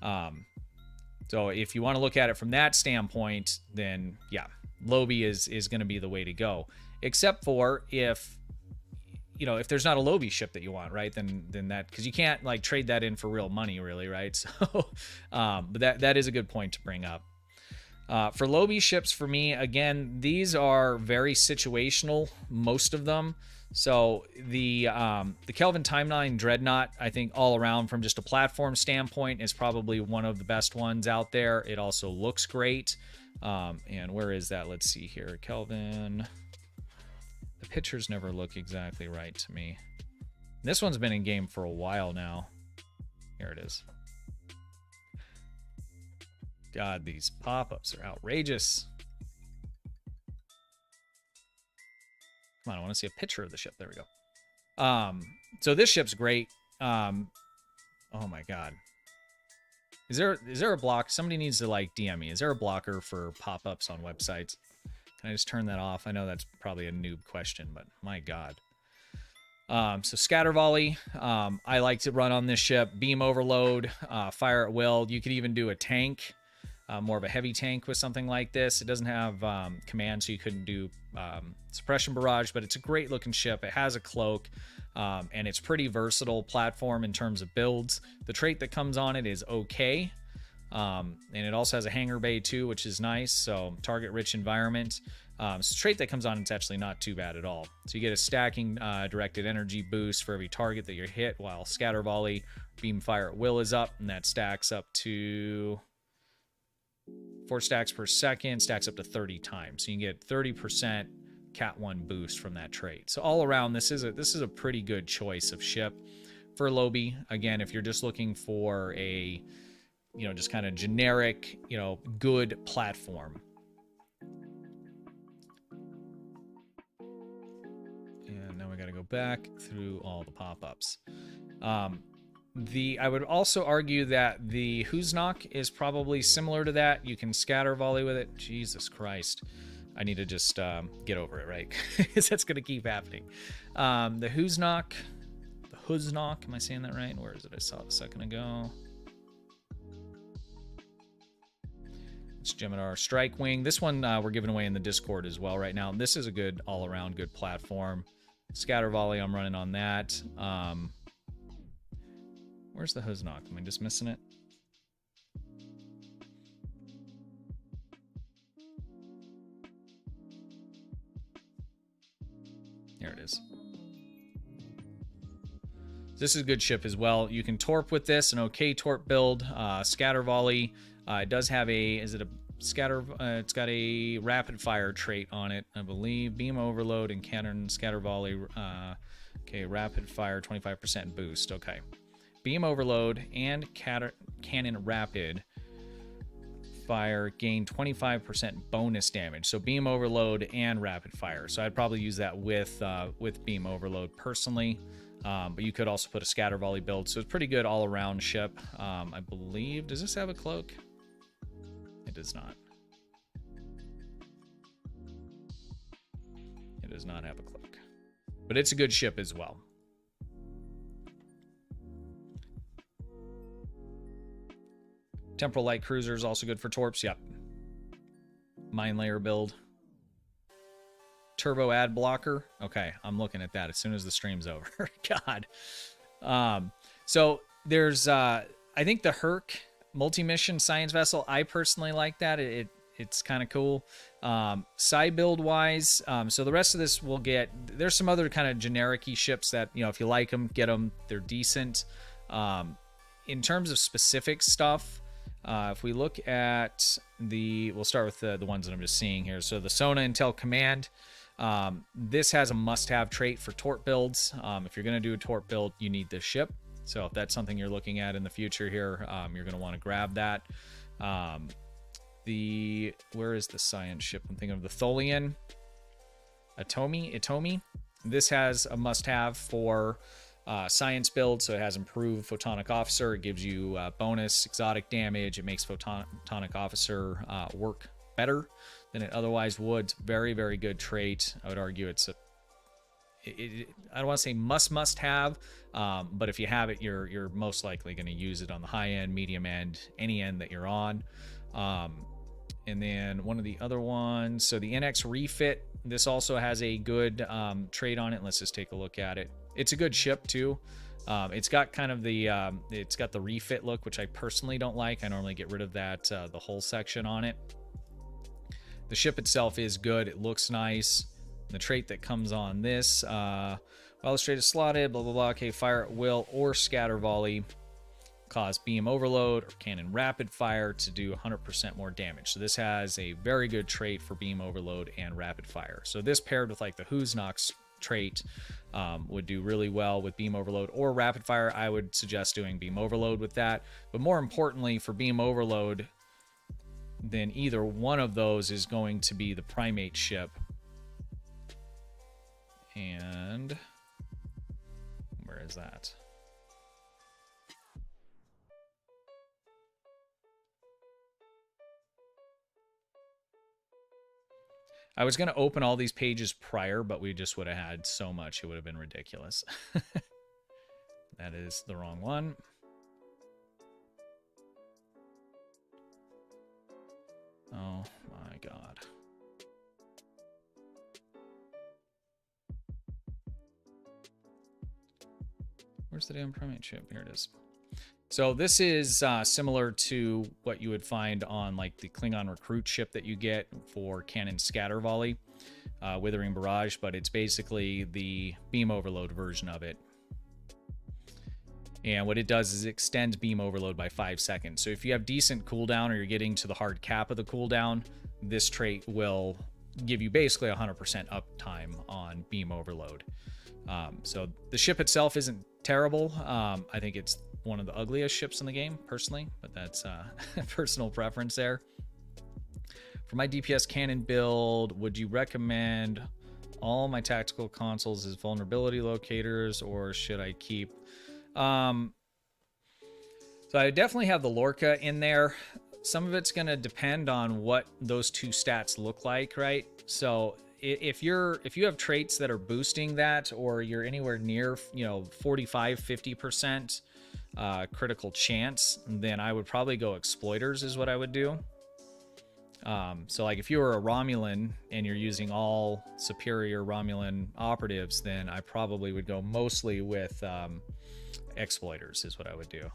So if you want to look at it from that standpoint, then yeah, Lobi is going to be the way to go. Except for if there's not a Lobi ship that you want, right? Then that, because you can't like trade that in for real money, really, right? So, but that is a good point to bring up. For Lobi ships, for me, again, these are very situational, most of them. So the Kelvin Timeline Dreadnought, I think all around from just a platform standpoint, is probably one of the best ones out there. It also looks great. And where is that? Let's see here. Kelvin. The pictures never look exactly right to me. This one's been in game for a while now. Here it is. God, these pop-ups are outrageous. Come on, I want to see a picture of the ship. There we go. So this ship's great. Oh my God. Is there a block? Somebody needs to like DM me. Is there a blocker for pop-ups on websites? Can I just turn that off? I know that's probably a noob question, but my God. So scatter volley, I like to run on this ship. Beam overload, fire at will. You could even do a tank, more of a heavy tank with something like this. It doesn't have command, so you couldn't do suppression barrage, but it's a great looking ship. It has a cloak, and it's pretty versatile platform in terms of builds. The trait that comes on it is okay. And it also has a hangar bay too, which is nice. So target rich environment. So the trait that comes on, it's actually not too bad at all. So you get a stacking directed energy boost for every target that you're hit, while scatter volley, beam fire at will is up, and that stacks up to 4 stacks per second, stacks up to 30 times. So you can get 30% Cat 1 boost from that trait. So all around, this is a pretty good choice of ship for Lobi. Again, if you're just looking for a just kind of generic, good platform. And now we got to go back through all the pop-ups. I would also argue that the Who's Knock is probably similar to that. You can scatter volley with it. Jesus Christ. I need to just get over it, right? Because that's going to keep happening. The Who's Knock. The Who's Knock. Am I saying that right? Where is it? I saw it a second ago. It's Juggernaut Strike Wing. This one we're giving away in the Discord as well right now. This is a good all-around good platform. Scatter volley, I'm running on that. Where's the Huznok? Am I just missing it? There it is. This is a good ship as well. You can torp with this, an okay torp build. Scatter volley. It does have it's got a rapid fire trait on it, I believe. Beam overload and cannon scatter volley. Okay, rapid fire, 25% boost. Okay. Beam overload and cannon rapid fire gain 25% bonus damage. So beam overload and rapid fire. So I'd probably use that with beam overload personally. But you could also put a scatter volley build. So it's pretty good all around ship. I believe, does this have a cloak? It does not. It does not have a cloak. But it's a good ship as well. Temporal light cruiser is also good for torps. Yep. Mine layer build. Turbo ad blocker. Okay, I'm looking at that as soon as the stream's over. God. So there's I think the Herc multi-mission science vessel, I personally like that. It's kind of cool. Side build wise, so the rest of this will get, there's some other kind of generic-y ships that, if you like them, get them. They're decent. In terms of specific stuff, if we look at we'll start with the ones that I'm just seeing here. So the Sona Intel Command, this has a must-have trait for torp builds. If you're going to do a torp build, you need this ship. So if that's something you're looking at in the future here, you're going to want to grab that. Where is the science ship? I'm thinking of the Tholian. Itomi. This has a must-have for science build, so it has improved Photonic Officer. It gives you bonus exotic damage. It makes Photonic Officer work better. than it otherwise would. It's a very, very good trait. I would argue it's a I don't want to say must have, but if you have it, you're most likely going to use it on the high end, medium end, any end that you're on. And then one of the other ones, so the NX refit, this also has a good trait on it. Let's just take a look at it. It's a good ship too. It's got kind of the it's got the refit look, which I personally don't like. I normally get rid of that the whole section on it. The ship itself is good. It looks nice. The trait that comes on this, while the trait is slotted, blah, blah, blah. Okay, fire at will or scatter volley. Cause beam overload or cannon rapid fire to do 100% more damage. So this has a very good trait for beam overload and rapid fire. So this paired with like the Who's Knocks trait would do really well with beam overload or rapid fire. I would suggest doing beam overload with that. But more importantly, for beam overload, then either one of those is going to be the primate ship. And where is that? I was going to open all these pages prior, but we just would have had so much, it would have been ridiculous. That is the wrong one. Oh my God. Where's the damn primate ship? Here it is. So this is similar to what you would find on like the Klingon recruit ship that you get for cannon scatter volley, Withering Barrage, but it's basically the beam overload version of it. And what it does is it extends beam overload by 5 seconds. So if you have decent cooldown or you're getting to the hard cap of the cooldown, this trait will give you basically 100% uptime on beam overload. So the ship itself isn't terrible. I think it's one of the ugliest ships in the game, personally, but that's personal preference there. For my DPS cannon build, would you recommend all my tactical consoles as vulnerability locators, or should I keep... So I definitely have the Lorca in there. Some of it's going to depend on what those two stats look like, right? So if you have traits that are boosting that, or you're anywhere near, 45-50% critical chance, then I would probably go exploiters is what I would do. So like if you were a Romulan and you're using all superior Romulan operatives, then I probably would go mostly with exploiters is what I would do.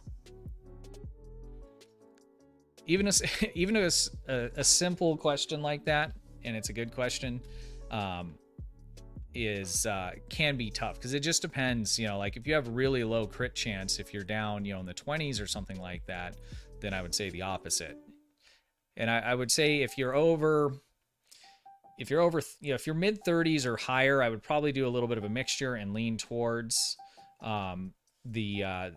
Even a simple question like that, and it's a good question, can be tough because it just depends. Like if you have really low crit chance, if you're down, in the 20s or something like that, then I would say the opposite. And I would say if you're mid 30s or higher, I would probably do a little bit of a mixture and lean towards the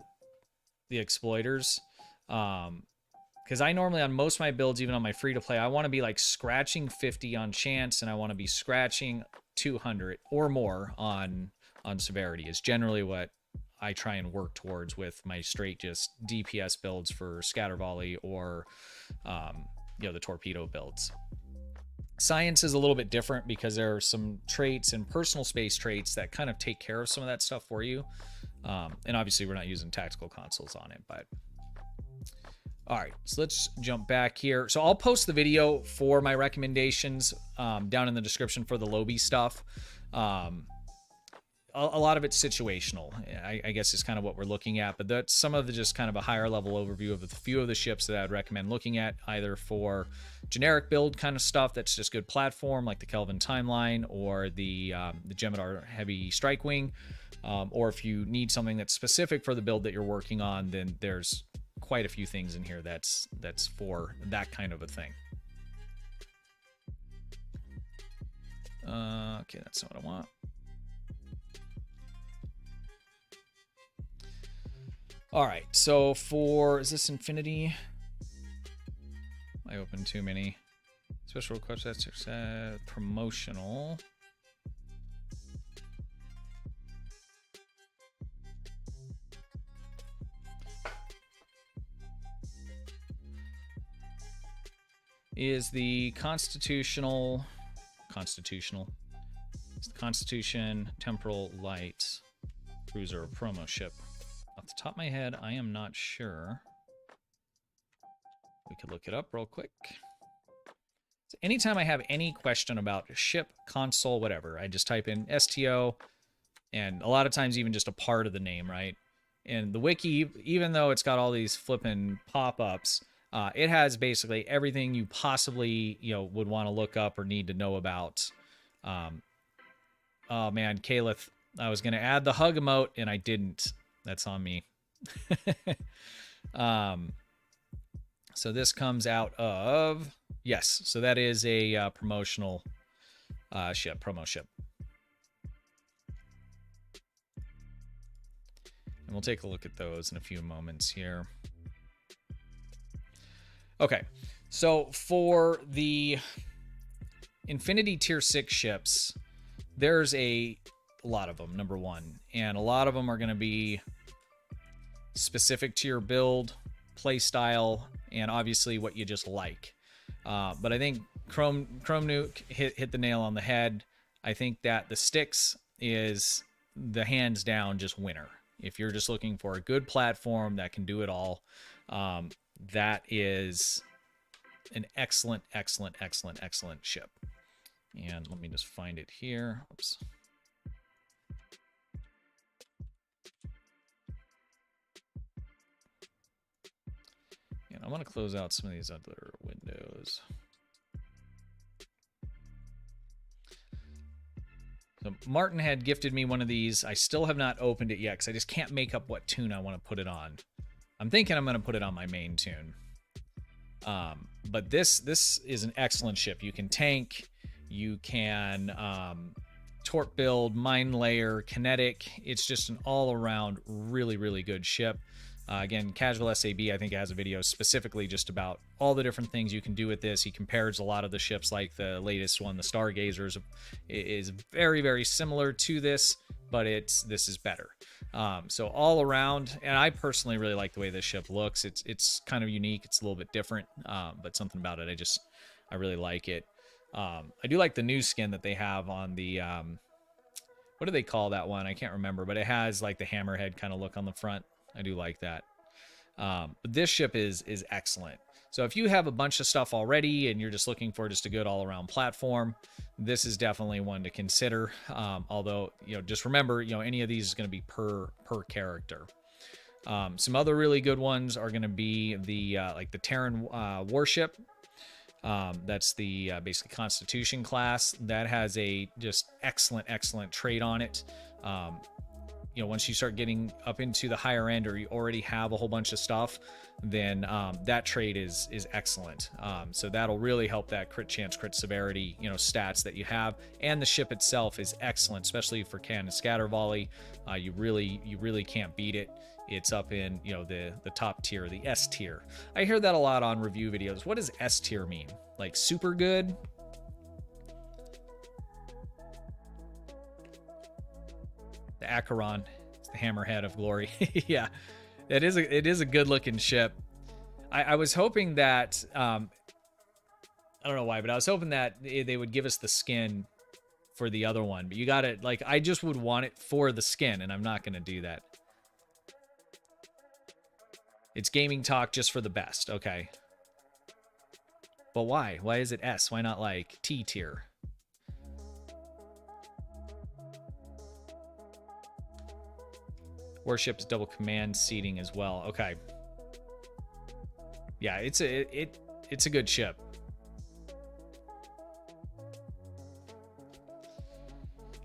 exploiters. Because I normally, on most of my builds, even on my free-to-play, I want to be like scratching 50 on chance, and I want to be scratching 200 or more on severity is generally what I try and work towards with my straight just DPS builds for scatter volley or the torpedo builds. Science is a little bit different because there are some traits and personal space traits that kind of take care of some of that stuff for you. And obviously we're not using tactical consoles on it, but all right, so let's jump back here. So I'll post the video for my recommendations down in the description for the Lobi stuff. A lot of it's situational, I guess is kind of what we're looking at, but that's some of the just kind of a higher level overview of a few of the ships that I'd recommend looking at, either for generic build kind of stuff that's just good platform, like the Kelvin Timeline or the Jem'Hadar Heavy Strike Wing, or if you need something that's specific for the build that you're working on, then there's quite a few things in here that's for that kind of a thing. Okay, that's not what I want. All right, so is this Infinity? I opened too many. Special request, that's promotional. is the Constitution Temporal Light Cruiser promo ship. Off the top of my head, I am not sure. We could look it up real quick. So anytime I have any question about ship, console, whatever, I just type in STO, and a lot of times even just a part of the name, right? And the wiki, even though it's got all these flippin' pop-ups, it has basically everything you possibly, would want to look up or need to know about. Oh man, Caliph, I was going to add the hug emote and I didn't. That's on me. So this comes out of, yes, so that is a promotional ship, promo ship. And we'll take a look at those in a few moments here. Okay, so for the Infinity Tier 6 ships, there's a lot of them, number one. And a lot of them are going to be specific to your build, play style, and obviously what you just like. But I think Chrome Nuke hit the nail on the head. I think that the Styx is the hands down just winner. If you're just looking for a good platform that can do it all, that is an excellent ship. And let me just find it here. Oops. And I want to close out some of these other windows. So Martin had gifted me one of these. I still have not opened it yet because I just can't make up what tune I want to put it on. I'm thinking I'm going to put it on my main tune. But this is an excellent ship. You can tank, you can torp build, mine layer, kinetic. It's just an all-around really good ship. Again, CasualSAB, I think, has a video specifically just about all the different things you can do with this. He compares a lot of the ships, like the latest one, the Stargazers, is very similar to this, but this is better. So all around, and I personally really like the way this ship looks. It's kind of unique. It's a little bit different, but something about it, I really like it. I do like the new skin that they have on the, what do they call that one? I can't remember, but it has like the hammerhead kind of look on the front. I do like that. But this ship is excellent. So if you have a bunch of stuff already and you're just looking for just a good all-around platform, this is definitely one to consider. Although, just remember, any of these is going to be per character. Some other really good ones are going to be the like the Terran warship. That's the basically Constitution class. That has a just excellent trait on it. Once you start getting up into the higher end, or you already have a whole bunch of stuff, then that trait is excellent. So that'll really help that crit chance, crit severity, stats that you have. And the ship itself is excellent, especially for cannon scatter volley. You really can't beat it. It's up in the top tier, the S tier. I hear that a lot on review videos. What does S tier mean? Like super good? The Acheron, the hammerhead of glory. Yeah, it is a good looking ship. I was hoping that I don't know why, but I was hoping that they would give us the skin for the other one. But you got it. Like, I just would want it for the skin, and I'm not going to do that. It's gaming talk just for the best. Okay. But why? Why is it S? Why not like T tier? Warships double command seating as well. Okay. Yeah, it's a good ship.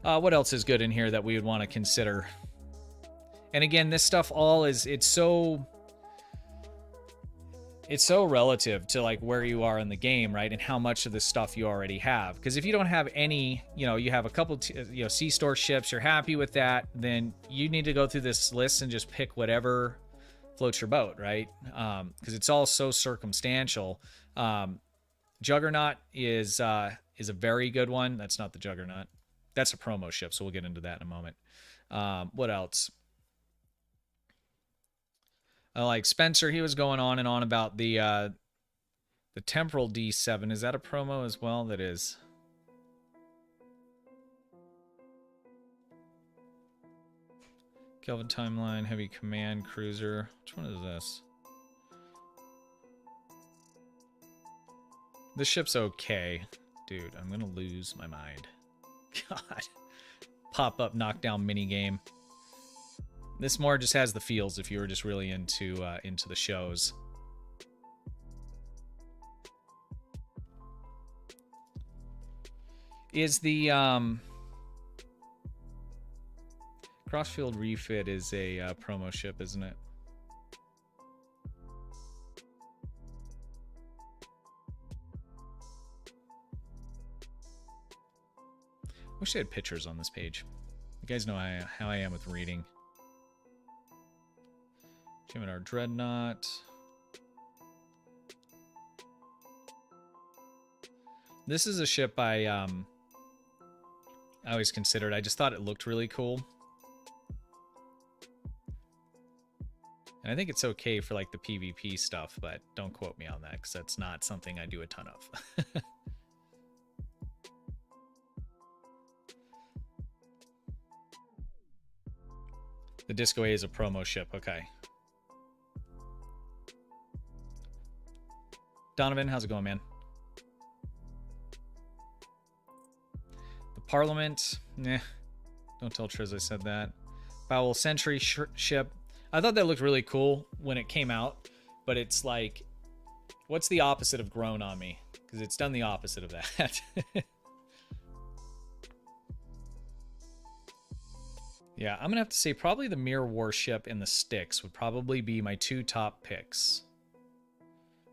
What else is good in here that we would want to consider? And again, this stuff all it's so relative to like where you are in the game, right? And how much of this stuff you already have. Because if you don't have any, you have a couple, C-store ships, you're happy with that, then you need to go through this list and just pick whatever floats your boat, right? Because it's all so circumstantial. Juggernaut is a very good one. That's not the Juggernaut. That's a promo ship, so we'll get into that in a moment. What else? Like Spencer, he was going on and on about the The Temporal D7, is that a promo as well? That is. Kelvin Timeline, Heavy Command Cruiser. Which one is this? This ship's okay. Dude, I'm gonna lose my mind. God. Pop-up knockdown minigame. This more just has the feels if you were just really into the shows. Is the Crossfield Refit is a promo ship, isn't it? Wish I had pictures on this page. You guys know how I am with reading. Our Dreadnought. This is a ship I always considered. I just thought it looked really cool. And I think it's okay for like the PvP stuff, but don't quote me on that because that's not something I do a ton of. The Disco A is a promo ship, okay. Donovan, how's it going, man? The Parliament, nah. Don't tell Triz I said that. Foul Sentry ship. I thought that looked really cool when it came out, but it's like, what's the opposite of grown on me? Because it's done the opposite of that. Yeah, I'm going to have to say probably the Mirror Warship and the Styx would probably be my two top picks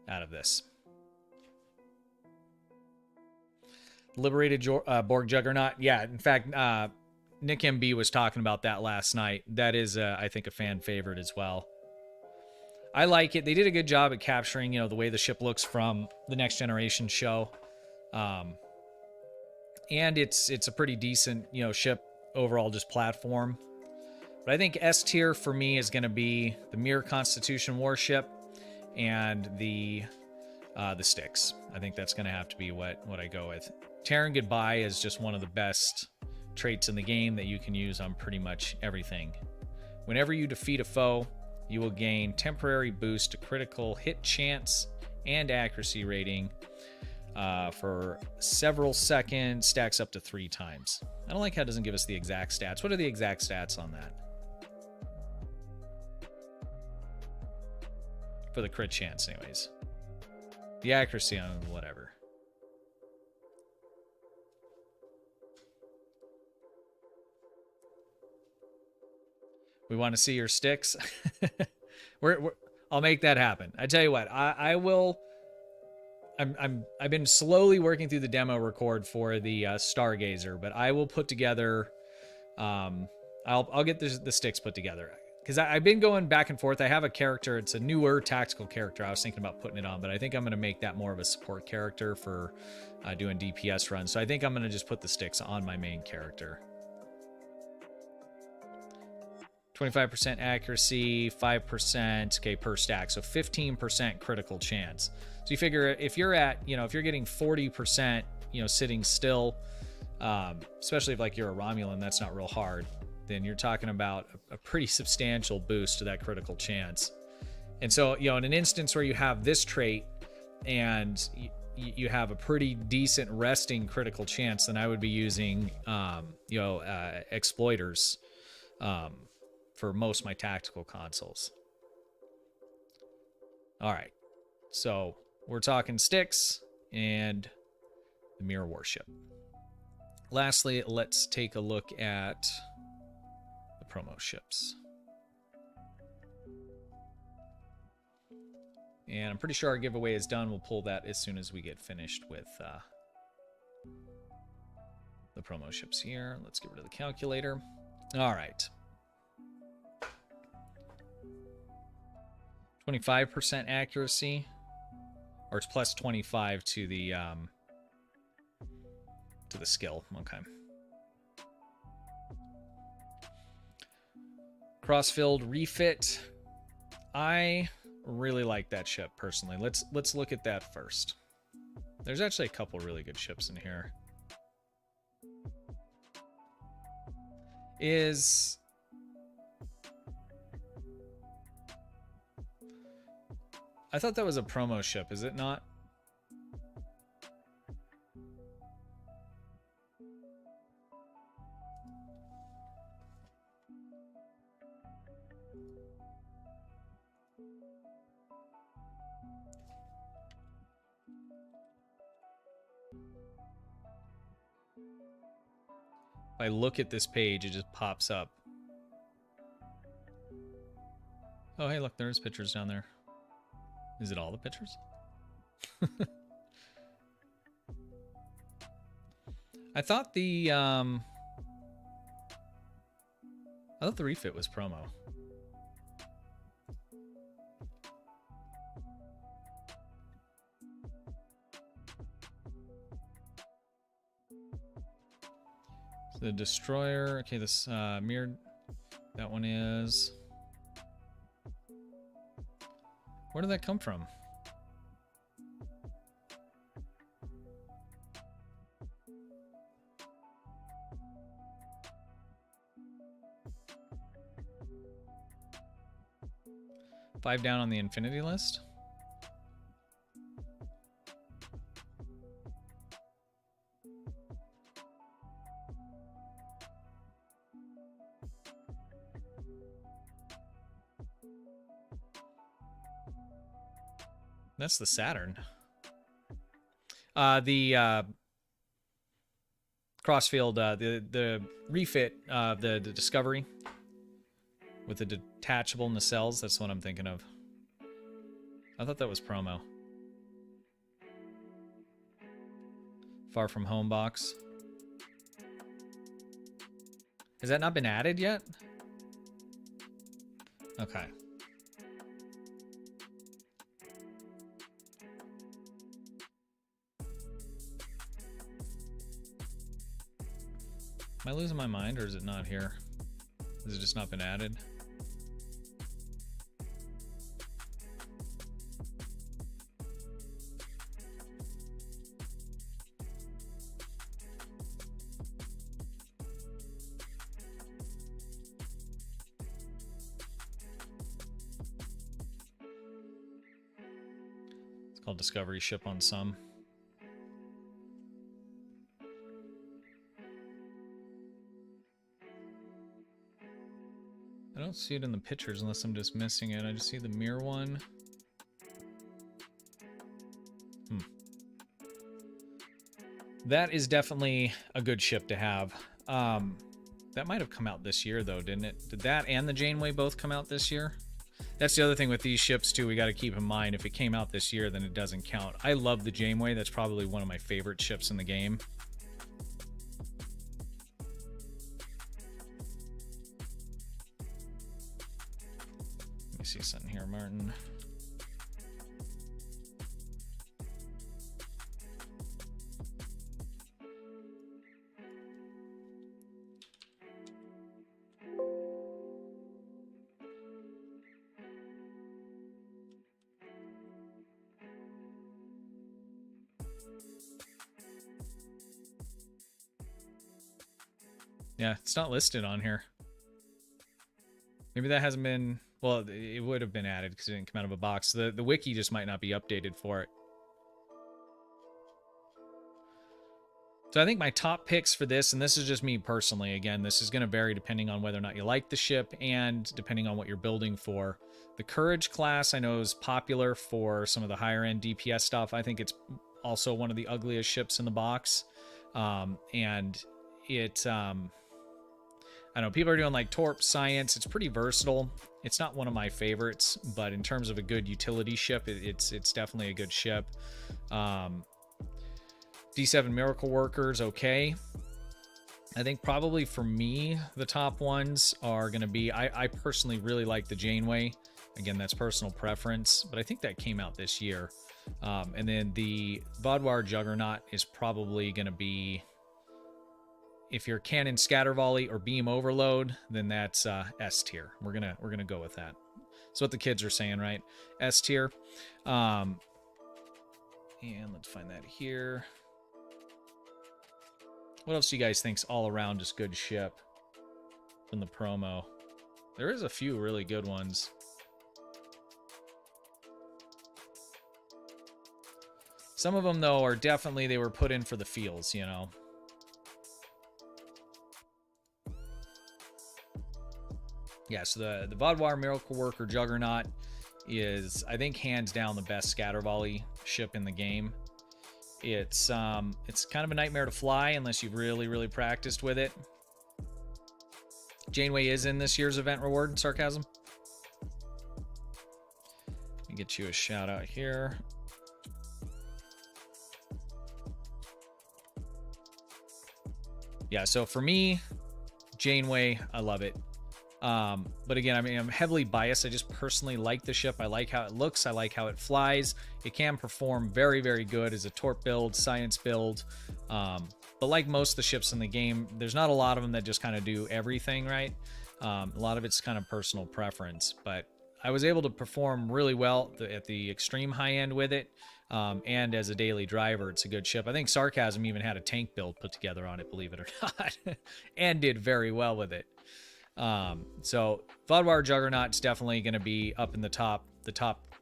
out of this. Liberated Borg Juggernaut. Yeah, in fact, Nick MB was talking about that last night. That is, I think, a fan favorite as well. I like it. They did a good job at capturing, the way the ship looks from the Next Generation show. And it's a pretty decent, ship overall, just platform. But I think S tier for me is going to be the Mirror Constitution warship and the Styx. I think that's going to have to be what I go with. Terran Goodbye is just one of the best traits in the game that you can use on pretty much everything. Whenever you defeat a foe, you will gain temporary boost to critical hit chance and accuracy rating for several seconds, stacks up to 3 times. I don't like how it doesn't give us the exact stats. What are the exact stats on that? For the crit chance, anyways. The accuracy on whatever. We want to see your Styx. I'll make that happen. I tell you what, I will. I've been slowly working through the demo record for the Stargazer, but I will put together. I'll get the Styx put together because I've been going back and forth. I have a character. It's a newer tactical character. I was thinking about putting it on, but I think I'm going to make that more of a support character for doing DPS runs. So I think I'm going to just put the Styx on my main character. 25% accuracy, 5%, okay, per stack. So 15% critical chance. So you figure if you're at, if you're getting 40%, sitting still, especially if like you're a Romulan, that's not real hard, then you're talking about a pretty substantial boost to that critical chance. And so, in an instance where you have this trait and you have a pretty decent resting critical chance, then I would be using, exploiters, for most of my tactical consoles. All right, so we're talking Styx and the Mirror Warship. Lastly, let's take a look at the promo ships. And I'm pretty sure our giveaway is done. We'll pull that as soon as we get finished with the promo ships here. Let's get rid of the calculator. All right. 25% accuracy, or it's plus 25 to the skill. Okay. Crossfield refit. I really like that ship personally. Let's look at that first. There's actually a couple really good ships in here. I thought that was a promo ship, is it not? If I look at this page, it just pops up. Oh, hey, look, there's pictures down there. Is it all the pictures? I thought the refit was promo. The destroyer, okay, this mirrored, that one is. Where did that come from? Five down on the infinity list. That's the Saturn. The crossfield, the refit of the Discovery with the detachable nacelles. That's what I'm thinking of. I thought that was promo. Far From Home box. Has that not been added yet? Okay. Am I losing my mind, or is it not here? Has it just not been added? It's called Discovery Ship on some. I don't see it in the pictures unless I'm just missing it. I just see the mirror one. That is definitely a good ship to have. That might have come out this year, though, didn't it? Did that and the Janeway both come out this year? That's the other thing with these ships, too, we got to keep in mind. If it came out this year, then it doesn't count. I love the Janeway. That's probably one of my favorite ships in the game. Let me see something here, Martin. Yeah, it's not listed on here. Maybe that hasn't been... Well, it would have been added because it didn't come out of a box. The wiki just might not be updated for it. So I think my top picks for this, and this is just me personally, again, this is going to vary depending on whether or not you like the ship and depending on what you're building for. The Courage class I know is popular for some of the higher end DPS stuff. I think it's also one of the ugliest ships in the box. And it... I don't know, people are doing like Torp Science. It's pretty versatile. It's not one of my favorites, but in terms of a good utility ship, it's definitely a good ship. D7 Miracle Workers, okay. I think probably for me, the top ones are going to be, I personally really like the Janeway. Again, that's personal preference, but I think that came out this year. And then the Vaudoir Juggernaut is probably going to be... If you're Cannon Scatter Volley or Beam Overload, then that's S tier. We're gonna go with that. That's what the kids are saying, right? S tier. And let's find that here. What else do you guys think's all around just good ship from the promo? There is a few really good ones. Some of them, though, are definitely, they were put in for the feels, you know. Yeah, so the Vaadwaur Miracle Worker Juggernaut is, I think, hands down the best scatter volley ship in the game. It's kind of a nightmare to fly unless you've really, really practiced with it. Janeway is in this year's event reward, Sarcasm. Let me get you a shout out here. Yeah, so for me, Janeway, I love it. But again, I mean, I'm heavily biased. I just personally like the ship. I like how it looks. I like how it flies. It can perform very, very good as a torp build, science build. But like most of the ships in the game, there's not a lot of them that just kind of do everything, right? A lot of it's kind of personal preference. But I was able to perform really well at the extreme high end with it. And as a daily driver, it's a good ship. I think Sarcasm even had a tank build put together on it, believe it or not, and did very well with it. So Vaadwaur Juggernaut is definitely going to be up in the top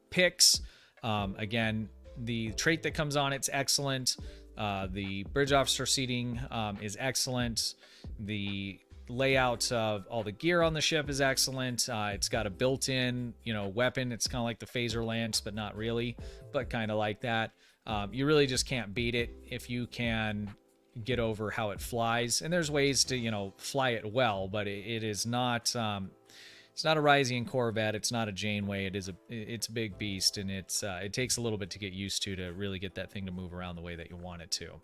picks. Again, the trait that comes on it's excellent. The bridge officer seating is excellent. The layout of all the gear on the ship is excellent. It's got a built-in, weapon. It's kind of like the phaser lance, but not really, but kind of like that. You really just can't beat it if you can get over how it flies. And there's ways to, fly it well, but it is not, it's not a Ryzian Corvette. It's not a Janeway. It's a big beast, and it takes a little bit to get used to really get that thing to move around the way that you want it to.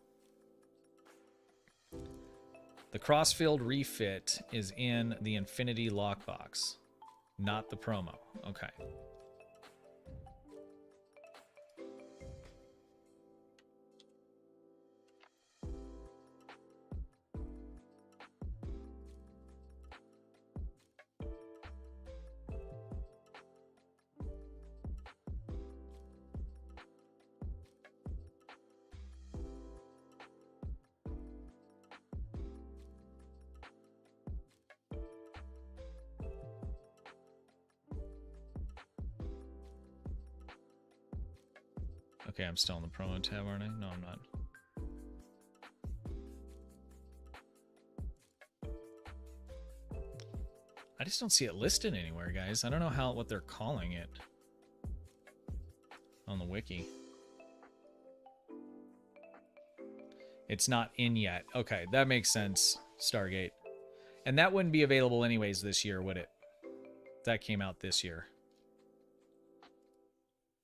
The Crossfield refit is in the Infinity lockbox, not the promo. Okay. Okay, I'm still in the promo tab, aren't I? No, I'm not. I just don't see it listed anywhere, guys. I don't know what they're calling it on the wiki. It's not in yet. Okay, that makes sense, Stargate. And that wouldn't be available anyways this year, would it? That came out this year.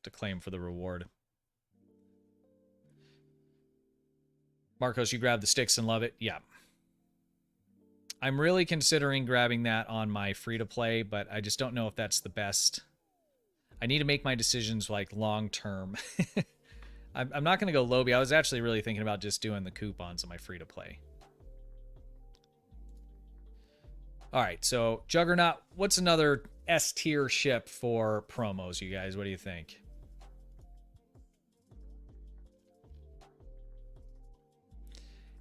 To claim for the reward. Marcos, you grab the sticks and love it? Yeah. I'm really considering grabbing that on my free-to-play, but I just don't know if that's the best. I need to make my decisions, like, long-term. I'm not going to go Lobi. I was actually really thinking about just doing the coupons on my free-to-play. All right, so Juggernaut, what's another S-tier ship for promos, you guys? What do you think?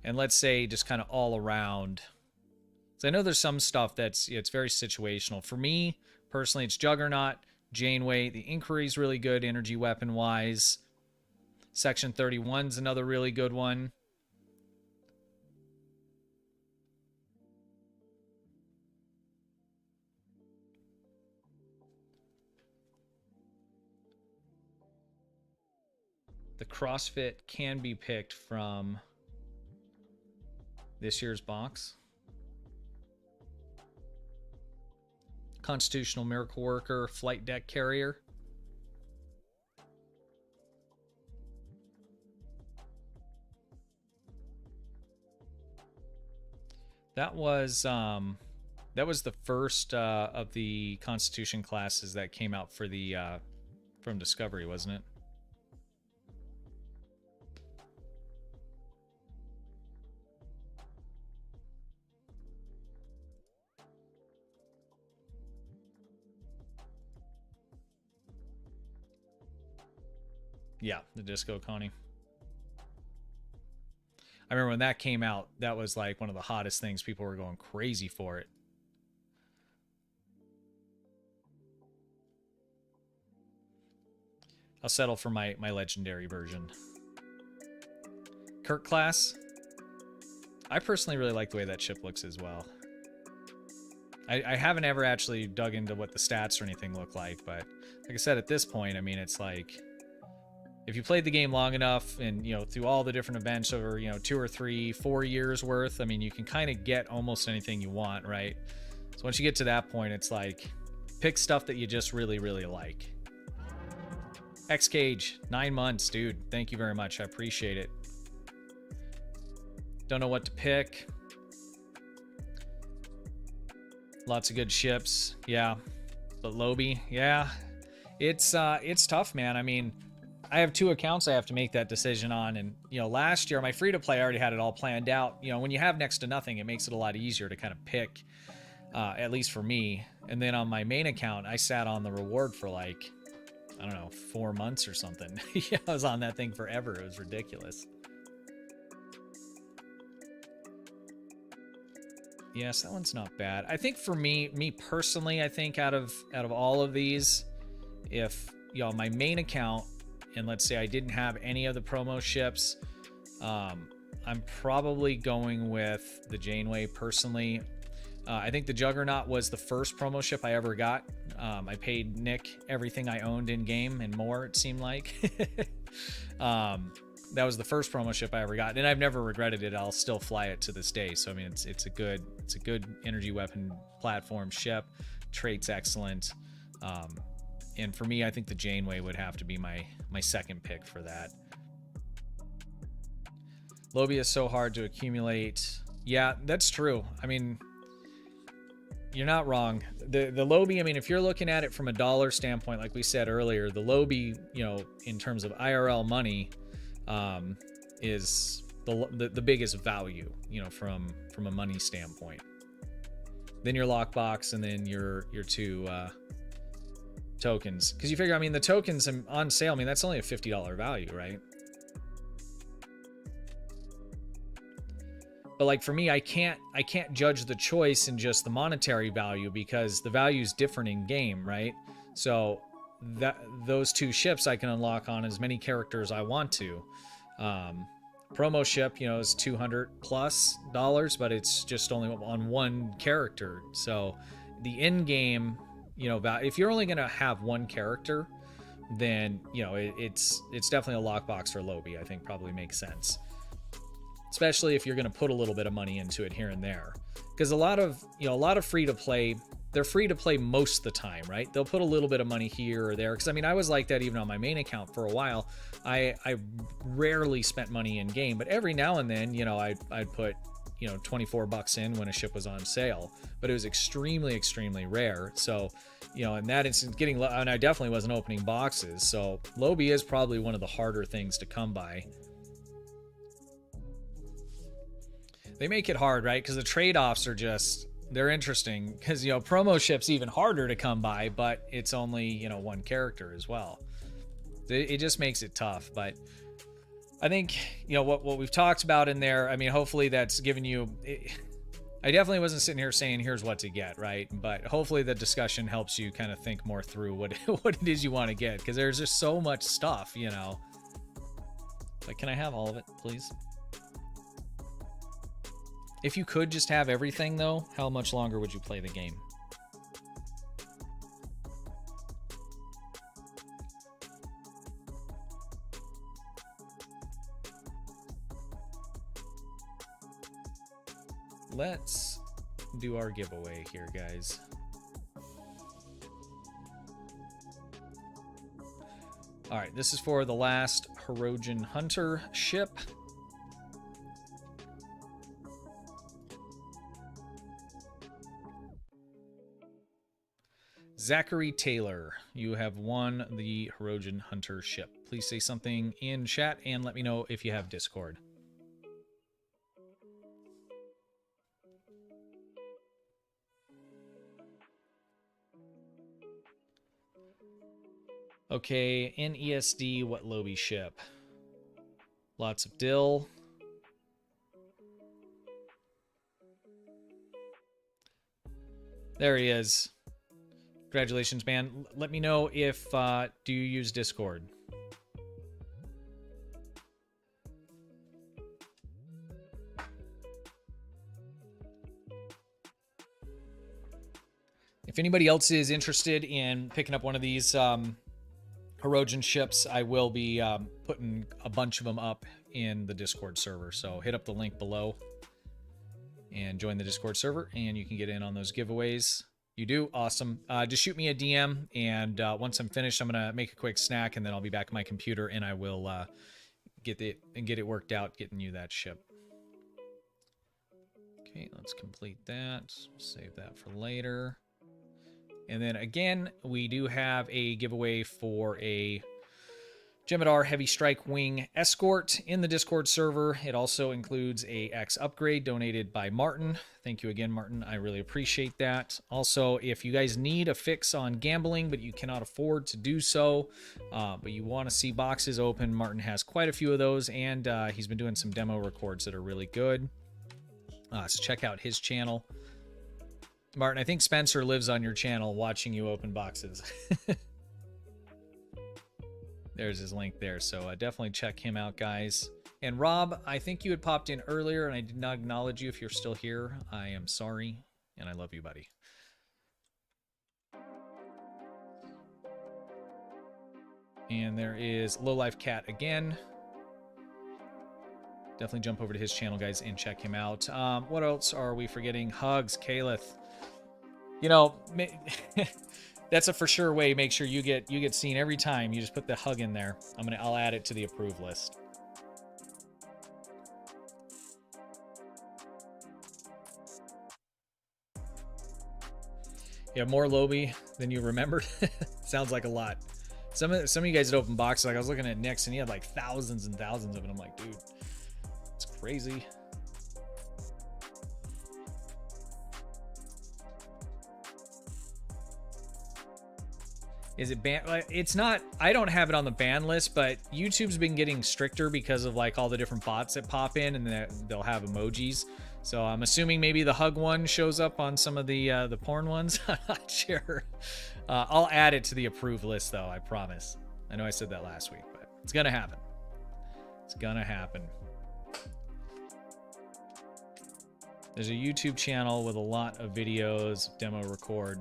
And let's say just kind of all around. So I know there's some stuff it's very situational. For me, personally, it's Juggernaut, Janeway. The Inquiry's really good energy weapon-wise. Section 31's another really good one. The CrossFit can be picked from this year's box. Constitutional Miracle Worker, Flight Deck Carrier. That was the first of the Constitution classes that came out for the from Discovery, wasn't it? Yeah, the Disco Connie. I remember when that came out, that was like one of the hottest things. People were going crazy for it. I'll settle for my legendary version. Kirk class. I personally really like the way that ship looks as well. I haven't ever actually dug into what the stats or anything look like, but like I said, at this point, I mean, it's like, if you played the game long enough and, you know, through all the different events over, you know, 2 or 3, 4 years worth, I mean, you can kind of get almost anything you want, right? So once you get to that point, it's like, pick stuff that you just really, really like. X-Cage, 9 months, dude. Thank you very much. I appreciate it. Don't know what to pick. Lots of good ships. Yeah. But Lobi, yeah. It's tough, man. I mean, I have 2 accounts I have to make that decision on. And, you know, last year, my free-to-play, I already had it all planned out. You know, when you have next to nothing, it makes it a lot easier to kind of pick, at least for me. And then on my main account, I sat on the reward for like, I don't know, 4 months or something. Yeah, I was on that thing forever. It was ridiculous. Yes, that one's not bad. I think for me personally, I think out of all of these, if, you know, my main account, and let's say I didn't have any of the promo ships, I'm probably going with the Janeway personally. I think the Juggernaut was the first promo ship I ever got. I paid Nick everything I owned in game and more, it seemed like. That was the first promo ship I ever got, and I've never regretted it. I'll still fly it to this day. So I mean, it's a good energy weapon platform ship. Trait's excellent. And for me, I think the Janeway would have to be my second pick for that. Lobi is so hard to accumulate. Yeah, that's true. I mean, you're not wrong. The Lobi, I mean, if you're looking at it from a dollar standpoint, like we said earlier, the Lobi, you know, in terms of IRL money, is the biggest value, you know, from a money standpoint. Then your lockbox, and then your 2 tokens. Because you figure, I mean, the tokens on sale, I mean, that's only a $50 value, right? But like for me, I can't judge the choice in just the monetary value, because the value is different in game, right? So those 2 ships I can unlock on as many characters I want to. Promo ship, you know, is $200+, but it's just only on 1 character. So the in-game, you know, if you're only gonna have 1 character, then, you know, it's definitely a lockbox for Lobi. I think probably makes sense, especially if you're gonna put a little bit of money into it here and there, because a lot of free to play, they're free to play most of the time, right? They'll put a little bit of money here or there. Because I mean, I was like that even on my main account for a while. I rarely spent money in game, but every now and then, you know, I'd put, you know, $24 in when a ship was on sale. But it was extremely, extremely rare. So, you know, in that instance, and I definitely wasn't opening boxes. So Lobi is probably one of the harder things to come by. They make it hard, right? Because the trade-offs are just, they're interesting, because, you know, promo ship's even harder to come by, but it's only, you know, 1 character as well. It just makes it tough. But I think, you know, what we've talked about in there, I mean, hopefully that's given you, I definitely wasn't sitting here saying here's what to get, right? But hopefully the discussion helps you kind of think more through what it is you want to get, because there's just so much stuff, you know. But can I have all of it, please? If you could just have everything, though, how much longer would you play the game? Let's do our giveaway here, guys. All right, this is for the last Heron Hunter ship. Zachary Taylor, you have won the Heron Hunter ship. Please say something in chat and let me know if you have Discord. Okay, NESD, what Lobi ship? Lots of dill. There he is. Congratulations, man. Let me know if, do you use Discord? If anybody else is interested in picking up one of these Herogen ships, I will be putting a bunch of them up in the Discord server. So hit up the link below and join the Discord server, and you can get in on those giveaways. You do? Awesome. Just shoot me a DM, and once I'm finished, I'm going to make a quick snack, and then I'll be back at my computer, and I will get it worked out, getting you that ship. Okay, let's complete that. We'll save that for later. And then again, we do have a giveaway for a Jem'Hadar Heavy Strike Wing Escort in the Discord server. It also includes a X upgrade donated by Martin. Thank you again, Martin. I really appreciate that. Also, if you guys need a fix on gambling, but you cannot afford to do so, but you want to see boxes open, Martin has quite a few of those, and he's been doing some demo records that are really good. So check out his channel. Martin, I think Spencer lives on your channel watching you open boxes. There's his link there, so definitely check him out, guys. And Rob, I think you had popped in earlier, and I did not acknowledge you. If you're still here, I am sorry, and I love you, buddy. And there is Lowlife Cat again. Definitely jump over to his channel, guys, and check him out. What else are we forgetting? Hugs, Caleth. You know, that's a for sure way. Make sure you get seen every time. You just put the hug in there. I'll add it to the approved list. You have more Lobi than you remembered. Sounds like a lot. Some of you guys had opened boxes. Like I was looking at Nick's, and he had like thousands and thousands of it. I'm like, dude, it's crazy. Is it banned? It's not. I don't have it on the ban list, but YouTube's been getting stricter because of like all the different bots that pop in, and they'll have emojis. So I'm assuming maybe the hug one shows up on some of the porn ones. I'm not sure. I'll add it to the approved list, though. I promise. I know I said that last week, but it's gonna happen. It's gonna happen. There's a YouTube channel with a lot of videos, demo record.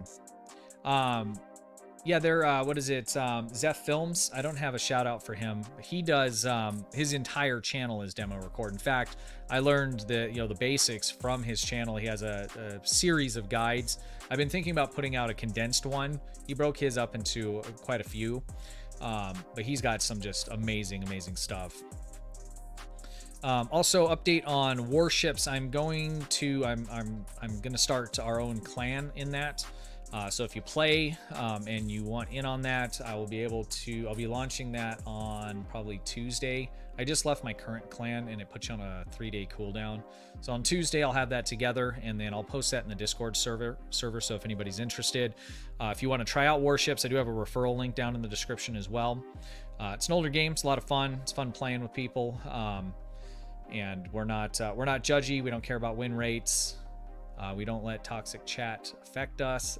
Yeah, they're, what is it? Zeph Films. I don't have a shout out for him. He does, his entire channel is demo record. In fact, I learned the basics from his channel. He has a series of guides. I've been thinking about putting out a condensed one. He broke his up into quite a few, but he's got some just amazing, amazing stuff. Also, update on Warships. I'm gonna start our own clan in that. So if you play and you want in on that, I'll be launching that on probably Tuesday. I just left my current clan and it puts you on a 3-day cooldown. So on Tuesday, I'll have that together, and then I'll post that in the Discord server. So if anybody's interested, if you want to try out Warships, I do have a referral link down in the description as well. It's an older game. It's a lot of fun. It's fun playing with people. And we're not judgy. We don't care about win rates. We don't let toxic chat affect us.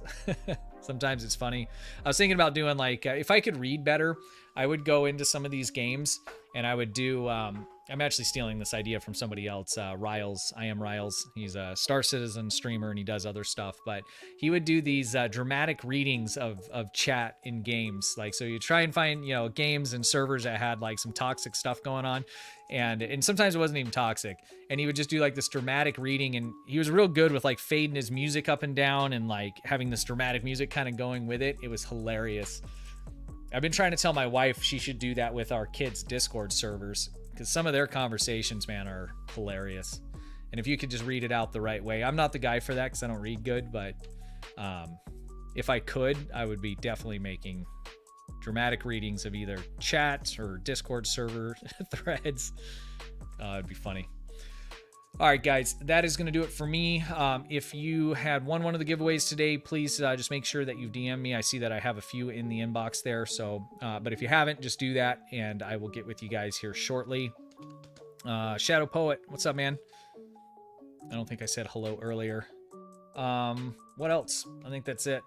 Sometimes it's funny. I was thinking about doing like, if I could read better, I would go into some of these games and I would do, I'm actually stealing this idea from somebody else, Riles. I am Riles. He's a Star Citizen streamer and he does other stuff, but he would do these dramatic readings of chat in games. Like, so you try and find, games and servers that had like some toxic stuff going on. And sometimes it wasn't even toxic. And he would just do like this dramatic reading, and he was real good with like fading his music up and down and like having this dramatic music kind of going with it. It was hilarious. I've been trying to tell my wife she should do that with our kids' Discord servers, because some of their conversations, man, are hilarious. And if you could just read it out the right way. I'm not the guy for that because I don't read good, but if I could, I would be definitely making dramatic readings of either chat or Discord server threads. It'd be funny. All right, guys, that is going to do it for me. If you had won one of the giveaways today, please just make sure that you DM me. I see that I have a few in the inbox there. So, but if you haven't, just do that, and I will get with you guys here shortly. Shadow Poet, what's up, man? I don't think I said hello earlier. What else? I think that's it.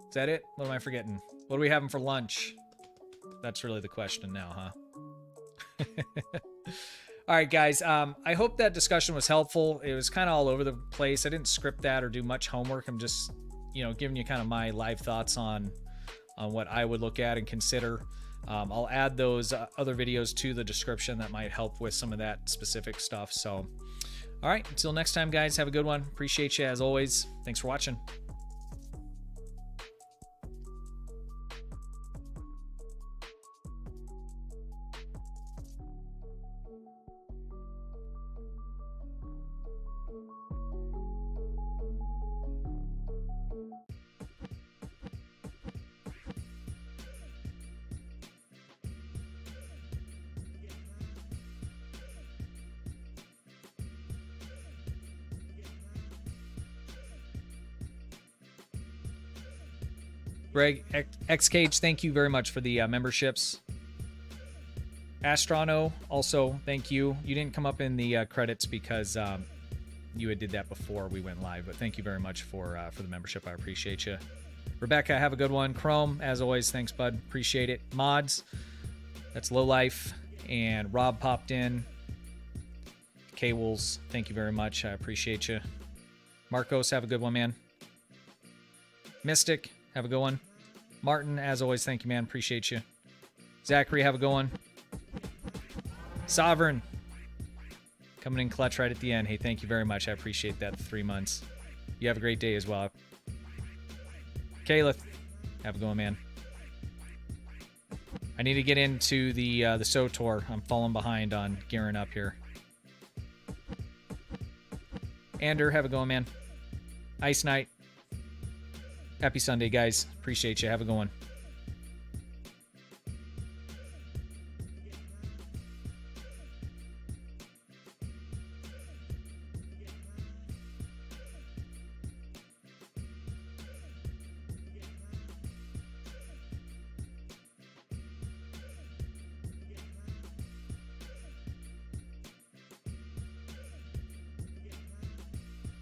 Is that it? What am I forgetting? What are we having for lunch? That's really the question now, huh? All right, guys. I hope that discussion was helpful. It was kind of all over the place. I didn't script that or do much homework. I'm just, giving you kind of my live thoughts on what I would look at and consider. I'll add those other videos to the description that might help with some of that specific stuff. So, all right. Until next time, guys. Have a good one. Appreciate you as always. Thanks for watching. Greg XCage, thank you very much for the memberships. Astrono, also thank you. You didn't come up in the credits because you had did that before we went live, but thank you very much for the membership. I appreciate you. Rebecca, have a good one. Chrome, as always, thanks, bud. Appreciate it. Mods, that's Low Life, and Rob popped in. K-Wolves, thank you very much. I appreciate you. Marcos, have a good one, man. Mystic, have a good one. Martin, as always, thank you, man. Appreciate you. Zachary, have a good one. Sovereign, coming in clutch right at the end. Hey, thank you very much. I appreciate that. 3 months. You have a great day as well. Caliph, have a good one, man. I need to get into the SOTOR. I'm falling behind on gearing up here. Ander, have a good one, man. Ice Knight. Happy Sunday, guys. Appreciate you. Have a good one.